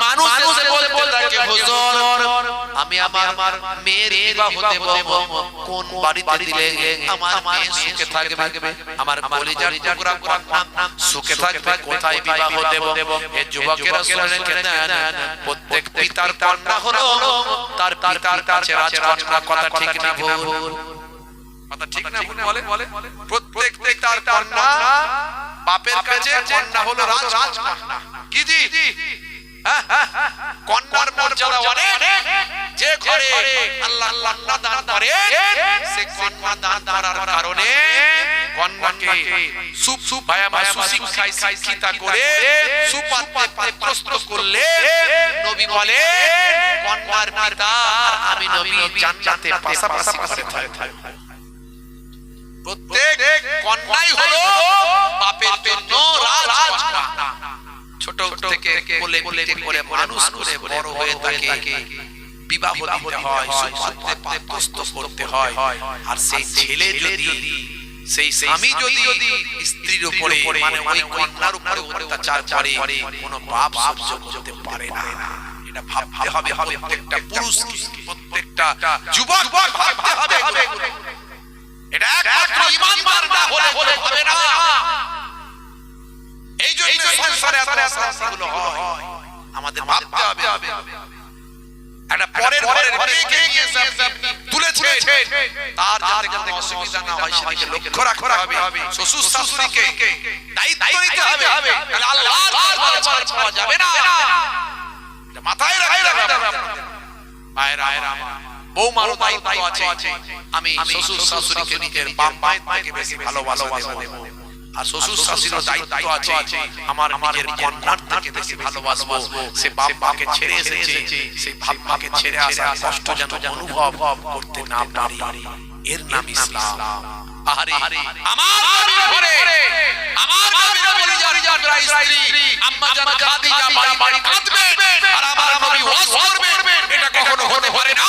মানুষ এসে বলতে থাকে, হুজুর আমি আমার মেয়ের বিবাহ দেব, কোন বাড়িতে দিলে আমার মেয়ে সুখে থাকবে, আমার কলিজার টুকরা কন্যা সুখে থাকবে, কোথায় বিবাহ দেব? হে যুবকেরা শুনে নেন, প্রত্যেক পিতার কন্যা হলো তার পিতার কাছে রাজকন্যা। কথা ঠিক না ভুল? কথা ঠিক না ভুল বলে? প্রত্যেক পিতার কন্যা বাপের কাছে কন্যা হলো রাজকন্যা। কি জি? কন্যার মর্যাদা অনেক। যে ঘরে আল্লাহ কন্যা দান করে, সে কন্যা দান করার কারণে কন্যাকে সুশিক্ষায় শিক্ষিতা করে সুপাত্রে প্রস্তুত করলে নবী বলে কন্যার পিতা আমি নবী জান্নাতে পাশাপাশি করে থাকবে। প্রত্যেক কন্যাই হলো বাপের জন্য রাজকন্যা। ছোট থেকে কোলে পিঠে করে মানুষ করে বড় হয়ে থাকে, বিবাহ দিতে হয়, সুপাত্রে প্রস্তুত করতে হয়। আর সেই ছেলে যদি, সেই স্বামী যদি স্ত্রীর উপরে মানে ওই কন্যার উপরে অত্যাচার করে, কোনো বাপ সহ্য করতে পারে না। এটা ভাবতে হবে প্রত্যেকটা পুরুষকে, প্রত্যেকটা যুবক ভাবতে হবে। এটা একমাত্র ঈমানদার না হলে হবে না। এই জন্য সংসারে এত অশান্তিগুলো হয়, আমাদের ভাবতে হবে। একটা পরের ঘরের মেয়েকে নিয়ে আপনি তুলেছেন, তার যাতে কোনো অসুবিধা না হয় সেদিকে লক্ষ্য রাখতে হবে। শ্বশুর শাশুড়িকে দায়িত্ব নিতে হবে, তাহলে আল্লাহর ভালোবাসা পাওয়া যাবে না। এটা মাথায় রাখতে হবে। ভাইরা, বৌমারও দায়িত্ব আছে, আমি শ্বশুর শাশুড়িকে নিজের বাপ মায়ের থেকে বেশি ভালোবাসা দেব। আর শ্বশুর শাশুড়ির দায়িত্ব আছে, আমার নিজের কন্যার থেকে বেশি ভালোবাসবো। সে বাপ মাকে ছেড়ে এসেছে, সেই বাপ মাকে ছেড়ে আসা কষ্ট যেন অনুভব করতে না পারি। এর নাম ইসলাম। আরে আমার ঘরে আমার নবীর পরিবার স্ত্রী আম্মা জান খাদিজা বাড়ি কাঁদবে আর আমার নবী ওয়াজ করবেন, এটা কখনো হতে পারে না।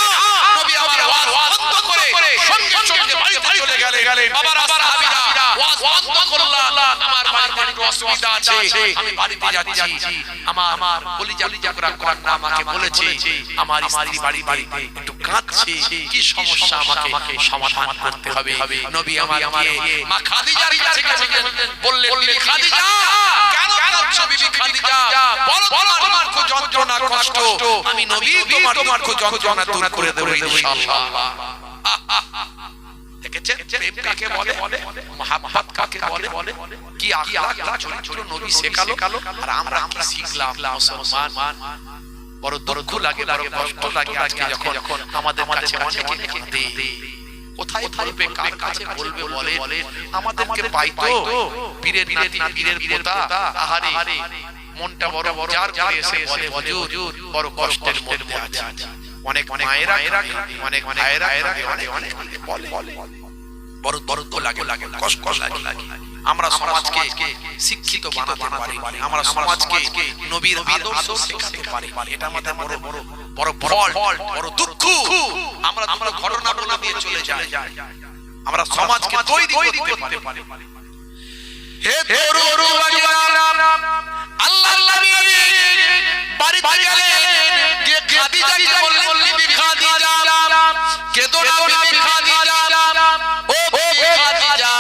নবী আমার ওয়াজ বন্ধ করে সঙ্গে সঙ্গে বাড়িতে চলে গেলেন। বাবার সাহাবীরা ওয়াজ বন্ধ করলেন, আমার বাড়িতে একটু অসুবিধা আছে, আমি বাড়িতে যাচ্ছি। আমার কলিজা টুকরা কন্যা আমাকে বলেছে আমার স্ত্রী বাড়িতে একটু কাঁদছে, কি সমস্যা আমাকে সমাধান করতে হবে। নবী আমাকে মা খাদিজার কাছে বললেন, বিবি খাদিজা কেন কাঁদছো? বিবি খাদিজা বলো তোমার খুব যন্ত্রণা কষ্ট, আমি নবী তোমার খুব যন্ত্রণা দূর করে দেব ইনশাআল্লাহ। দেখেছেন প্রেম কাকে বলে, মহব্বত কাকে বলে, কি আখলাক চরিত্র নবী শেখালো, আর আমরা কি শিখলাম? মুসলমান বড় দুঃখ লাগে, বড় কষ্ট লাগে আজকে যখন আমাদের কাছে অনেকে কাঁদে। কোথায় বলবে, কার কাছে বলবে বলে? আমাদেরকে পাইতো পীরের নাতি পীরের পোতা, আহারে মনটা বড় যার করে এসে বলে হুজুর বড় কষ্টের মধ্যে আছি। অনেক মায়েরা অনেক ভাইয়েরা অনেক বলে বড় দরদ লাগে কষ্ট লাগে। আমরা সমাজকে শিক্ষিত বানাতে পারি, আমরা সমাজকে নবীর আদর্শ শেখাতে পারি, এটা আমাদের বড় ফল, বড় দুঃখ। আমরা ঘটনা বলে দিয়ে চলে যাই, আমরা সমাজকে তৈরি করতে পারি। হে তরুণ আল্লাহ নবী বাড়িতে গেলেন, যে খাদিজাকে বললেন বিবি খাদিজা, কেঁদো না বিবি খাদিজা, ও বিবি খাদিজা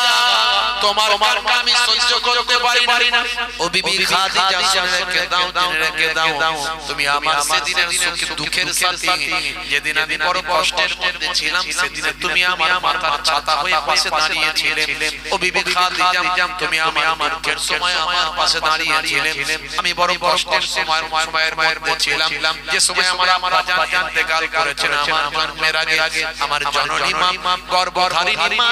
তোমার মারকা আমি সহ্য করতে পারি না। ও বিবি খাদিজা রেখে দাও, তুমি আমার সেদিনের সুখ দুঃখের সাথী, যেদিন আমি বড় কষ্টের মধ্যে ছিলাম, সেদিন তুমি আমার মাথার ছাতা হয়ে পাশে দাঁড়িয়েছিলে। ও বিবি খাদিজা তুমি আমার দুঃখের সময় আমার পাশে দাঁড়িয়েছিলে। আমি বড় কষ্টের সময়ের মধ্যে ছিলাম, যে সময় আমার বাবা ইন্তেকাল করেছেন, আমার জন্মের আগে আমার জননী মা গর্ভধারিণী মা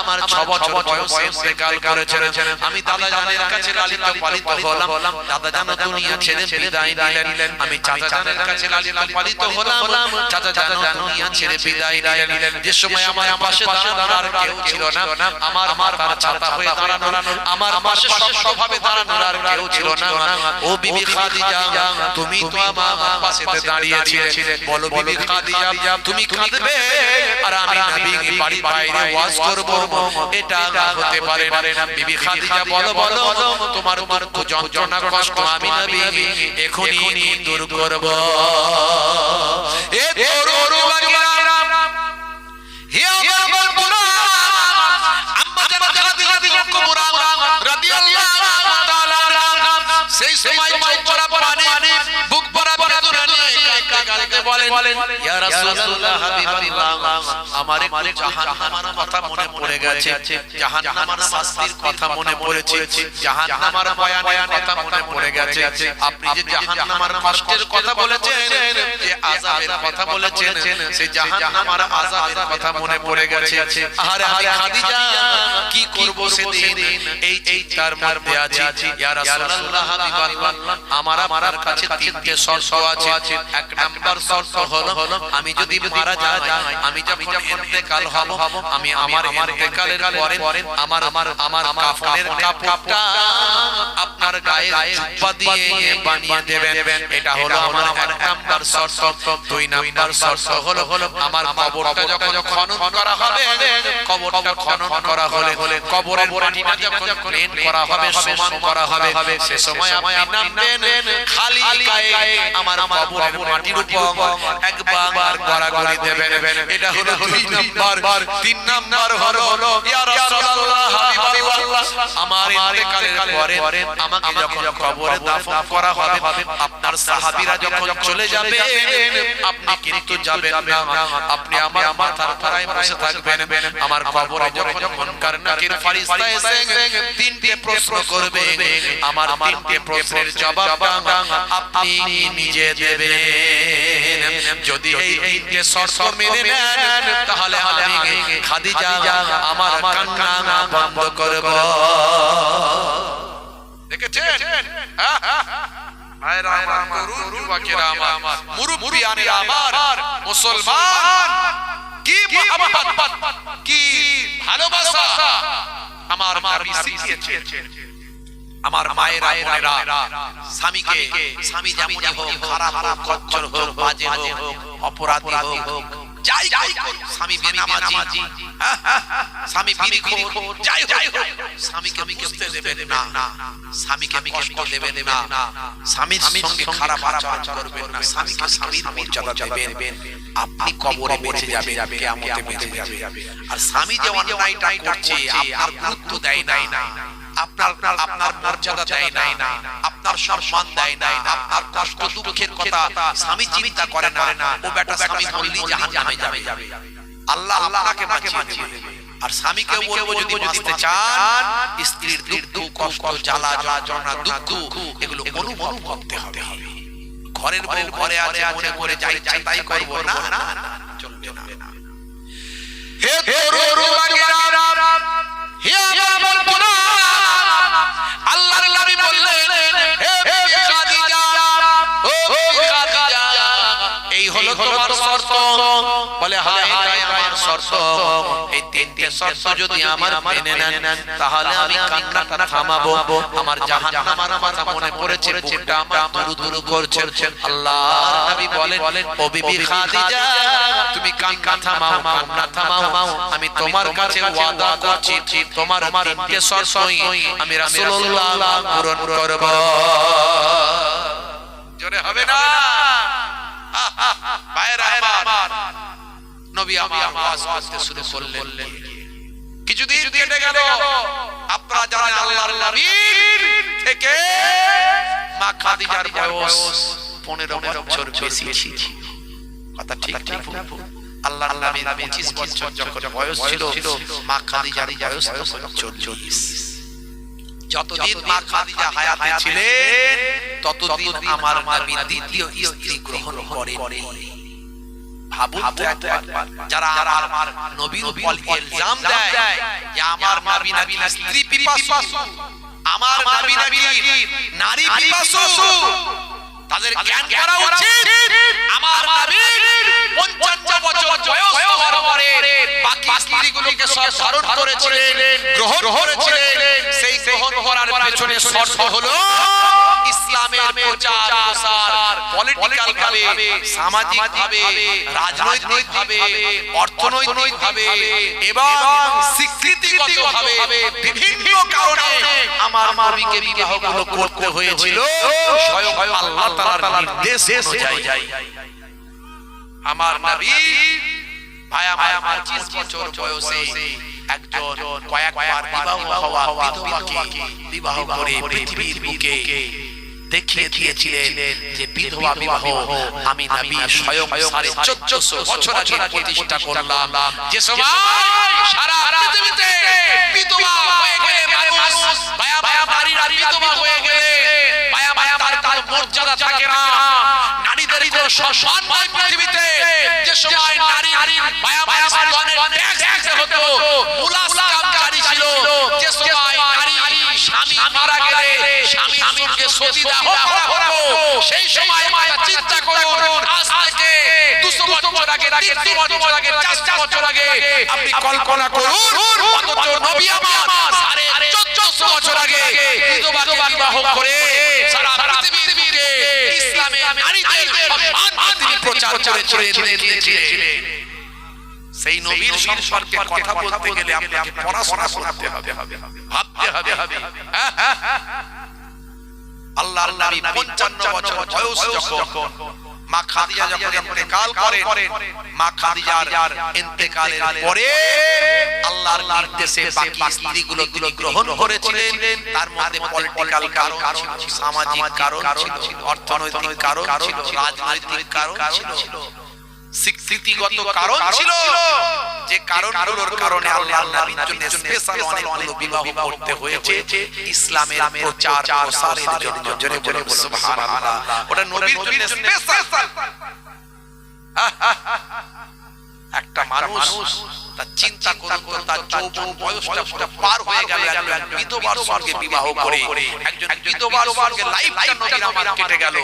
আমার 6 বছর বয়সে ইন্তেকাল করেছেন। আমি দাদা জানের কাছে লালিত পালিত হলাম, দাদা জান দুনিয়া ছেড়ে বিদায় নিলেন। আমি চাচা জানের কাছে লালিত পালিত হলাম, চাচা জান দুনিয়া ছেড়ে বিদায় নিলেন। যে সময় আমার পাশে দাঁড়ানোর কেউ ছিল না, আমার মাথার ছাতা হয়ে দাঁড়ানোর, আমার পাশে শক্তভাবে দাঁড়ানোর আর কেউ ছিল না। ও বিবি খাদিজা তুমি তো আমার পাশে দাঁড়িয়েছিলে, বলো বিবি খাদিজা তুমি কাঁদবে আর আমি নবী বাড়ির বাইরে ওয়াজ করব, এটা হতে পারে না। বিবি খাদিজা বলো তোমার যন্ত্রণা কষ্ট আমি নবী এখনি দূর করব। এ তরুণ বাগিরা হে আমার বোনা, আম্মা জান খাদিজা কুবরা রাদিয়াল্লাহু তাআলা সেই সময় চোখরা পানি বুক ভরা বেদনা নিয়ে কাঁদতে বলেন, ইয়া রাসূলুল্লাহ হাবিবাল্লাহ আমার একটু জাহান্নামের কথা মনে পড়ে গেছে, জাহান্নামের শাস্তির কথা মনে পড়েছে, জাহান্নামের ভয়ানক কথা মনে পড়ে গেছে। আপনি যে জাহান্নামের কষ্টের কথা বলেছেন, যে আযাবের কথা বলেছেন, সেই জাহান্নামের আযাবের কথা মনে পড়ে গেছে। আরে খাদিজা কি করব সেদিন এই চিন্তার মধ্যে আছি। ইয়া রাসূলুল্লাহ হাবিবাল্লাহ আমার কাছে তিনটে শর্ত আছে। এক নাম্বার শর্ত হলো আমি যদি মারা যাই, আমি যখন ইন্তেকাল হব, আমি আমার ইন্তেকালের পরে আমার কাফনের কাপড়টা আপনার গায়ে জুব্বা দিয়ে বানিয়ে দেবেন, এটা হলো আমার এক নাম্বার শর্ত। দুই নাম্বার শর্ত হলো আমার কবরটা যখন খনন করা হবে, কবরটা খনন করা হলে কবরের মাটিটা যখন প্লেন করা হবে, সমান করা হবে, সে সময় আপনি নামবেন খালি গায়ে আমার কবরের মাটির উপর একবার গড়াগড়ি দেবেন, এটা হলো দুই নাম্বার। তিন নাম্বার হলো ইয়া রাসূলুল্লাহ হাবিবাল্লাহ আমার ইন্তেকালের পরে আমাকে যখন কবরে দাফন করা হবে, আপনার সাহাবীরা যখন চলে যাবে, আপনি কিন্তু যাবেন না, আপনি আমার মাথার তলায় বসে থাকবেন। আমার কবরে যখন মুনকার নাকির ফেরেশতা এসে তিনটে প্রশ্ন করবে, আমার তিনটে প্রশ্নের জবাবটা আপনি নিজে দেবেন। যদি এই তিনটে শর্ত মেনে নেন, তাহলে আমি খাদিজা আমার কান্না বন্ধ করব। দেখেছেন মুসলমান কি মহব্বত, কি ভালোবাসা আমার নবী শিখিয়েছেন। আমার মায়েরা স্বামী যেমনই হোক, খারাপ হোক, খচ্চর হোক, বাজে হোক, অপরাধী হোক, যাই হোক, স্বামী বেনামাজি, স্বামী বিড়িখোর, যাই হোক, স্বামীকে বুঝতে দেবেন না, স্বামীকে কষ্ট দেবেন না, স্বামীর সঙ্গে খারাপ আচরণ করবেন না, স্বামীকে স্বামীর মর্যাদা দেবেন। আপনি কবরে বেঁচে যাবেন, কিয়ামতে বেঁচে যাবেন। আর স্বামী যে অন্যায়টা করছে আপনার গুরুত্ব দেয় না, আপনার মর্যাদা দেয় না, আপনার সম্মান দেয় না, আপনার কষ্ট দুঃখের কথা স্বামী চিন্তা করে না, ও বেটা স্বামী বললেই জাহান্নামে যাবে। আল্লাহ আপনাকে বাঁচিয়ে দেবে। আর স্বামীকে বলবো যদি বাঁচতে চান, স্ত্রীর দুঃখ কষ্ট জ্বালা যন্ত্রণা দুঃখ এগুলো অনুভব করতে হবে। ঘরের বউ ঘরে আছে মনে করে যাই তাই করবো না, চলবে না। হে তরুণ যুবকেরা, হে আমার বন্ধুরা, আল্লাহর নবী বললেন, হে খাদিজা, ও খাদিজা, এই হলো তোমার শর্ত। বলে হায় হায় আমার শর্ত, এই তিনটে শর্ত যদি আমার মেনে নেন তাহলে আমি কান্নাটা থামাবো। আমার জাহান্নামের কথা মনে পড়েছে, বুকটা আমার দুরু দুরু করছে। আল্লাহর নবী বলেন, ও বিবি খাদিজা, তুমি কান্না থামাও, কান্না থামাও, আমি তোমার কাছে ওয়াদা করছি তোমার তিনটে শর্তই আমি রাসূলুল্লাহ পূরণ করব। জোরে হবে না? ভাইরা আমার, নবী আমার ওয়াজ করতে শুরু করলেন। কিছুদিন কেটে গেল, আপনারা জানেন আল্লাহর নবীর থেকে মা খাদিজার বয়স 15 বছর বেশি ছিল। কথা ঠিক ঠিক আল্লাহর নবীর 25 বছর যখন বয়স ছিল, মা খাদিজার বয়স তখন 40। যতদিন মা খাদিজা হায়াতে ছিলেন ততদিন আমার নবী দ্বিতীয় স্ত্রী গ্রহণ করেন। ভাবুন তো একবার, যারা আমার নবীর উপর ইলজাম দেয় যে আমার নবী নাকি স্ত্রী পিপাসু, আমার নবী নাকি নারী পিপাসু, তাদের জ্ঞান করা উচিত আমার নবীর 55 বছর বয়স হওয়ার পরে বাকি স্ত্রীগুলোকে সব ধারণ করেছিলেন, গ্রহণ করেছিলেন। সেই গ্রহণ করার পেছনে শর্ত হলো ইসলামের প্রচার প্রসার, পলিটিক্যাল ভাবে, সামাজিক ভাবে, রাজনৈতিক ভাবে, অর্থনৈতিক ভাবে এবং স্বীকৃতিগত ভাবে বিভিন্ন কারণে আমার নবীকে বিবাহগুলো করতে হয়েছিল স্বয়ং আল্লাহ তাআলার নির্দেশ অনুযায়ী। আমার নবী ভাই আমার 25 বছর বয়সে একজন কয়েকবার বিবাহ হওয়া বিধবাকে বিবাহ করে পৃথিবীর বুকে দেখিয়ে দিয়েছিলেন যে বিধবা বিবাহ আমি নবী স্বয়ং 1450 বছর আগে প্রতিষ্ঠা করলাম। যে সময় সারা পৃথিবীতে বিধবা হয়ে গেলে মানুষ, ভাইয়া ভাইয়া নারীরা বিধবা হয়ে গেলে ভাইয়া ভাইয়া তার মর্যাদা থাকে না, নারীদের কোনো সম্মান নাই পৃথিবীতে। যে সময় নারী ভাইয়া ভাইয়া ট্যাক্স দিতে হতো, মুলাজকাম জারি ছিল। যে সময় নারী স্বামী মারা গেলে স্বামীকে সতীদাহ করা হতো, সেই সময় চিন্তা করুন, আজ থেকে 200 বছর আগে, 300 বছর আগে, 400 বছর আগে আপনি কল্পনা করুন, অথচ নবী আমার 1450 বছর আগে বিধবাকে বিবাহ করে সারা পৃথিবীতে ইসলামের নারীদের সম্মান তিনি প্রচার করেছিলেন। সেই নবীর সম্পর্কে কথা বলতে গেলে আপনাকে পড়াশোনা করতে হবে, ভাবতে হবে। আল্লাহর নবী 55 বছর বয়স যখন মা খাদিজা যখন ইন্তেকাল করেন, মা খাদিজার ইন্তেকালের পরে আল্লাহর নির্দেশে বাকি স্ত্রীগুলো তিনি গ্রহণ করেছিলেন। তার মধ্যে পলিটিক্যাল কারণ ছিল, সামাজিক কারণ ছিল, অর্থনৈতিক কারণ ছিল, রাজনৈতিক কারণ ছিল, স্বীকৃতিগত কারণ ছিল। যে কারণগুলোর কারণে আল্লাহর নবীর জন্য স্পেশাল অনেকগুলো বিবাহ করতে হয়েছে ইসলামের প্রচার প্রসারের জন্য। জোরে বলে সুবহানাল্লাহ। ওটা নবীর জন্য স্পেশাল। একটা মানুষ তার চিন্তা করুন, তার যৌবন বয়সটা পুরো পার হয়ে গেল একজন বিধবার সঙ্গে বিবাহ করে, একজন বিধবার সঙ্গে লাইফটা নবীর আমার কেটে গেল।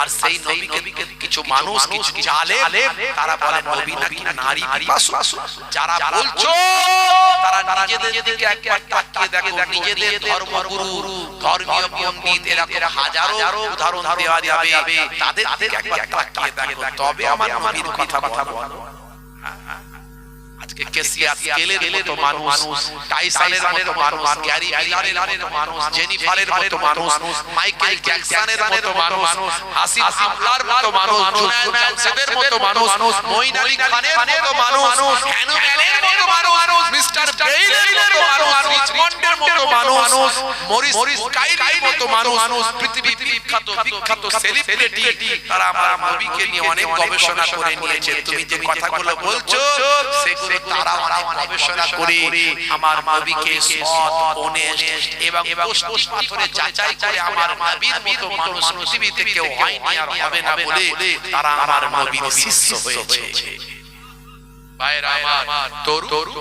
আর সেই নবীকে কিছু মানুষ, কিছু জালেম তারা বলে নবী নাকি নারী পিপাসু। যারা বলছো তারা নিজেদের দিকে একবার তাকিয়ে দেখো, নিজেদের ধর্মগুরু, ধর্মীয় পণ্ডিত এরকম হাজারো উদাহরণ দেওয়া যাবে, তাদের দিকে একবার তাকিয়ে দেখো, তবে আমার নবীর কথা বলো। আজকে কেসিয়া স্কেলের মতো মানুষ, টাইসনের মতো মানুষ, গ্যারি মিলারের মতো মানুষ, জেনিফারের মতো মানুষ, মাইকেল জ্যাকসনের মতো মানুষ, হাসিব হামলার মতো মানুষ, জুনায়েদ জামশেদের মতো মানুষ, মঈন আলী খানের মতো মানুষ, হ্যানুম্যানের মতো মানুষ, মিস্টার ব্রেইলের মতো মানুষ, রিচমন্ডের মতো মানুষ, মরিস কাইলির মতো মানুষ, পৃথিবী বিখ্যাত সেলিব্রিটি, তারা আমার নবীকে নিয়ে অনেক গবেষণা করে নিয়েছে। তুমি যে কথাগুলো বলছো সেগুলো তারা অনেক গবেষণা করে আমার নবীকে সৎ, অনেস্ট এবং পুষ্টি পাথরে যাচাই করে আমার নবীর মতো মানুষ পৃথিবীতে কেউ হয়নি আর হবে না বলে তারা আমার নবীর শিষ্য হয়েছে। ভাইরা আমার তরু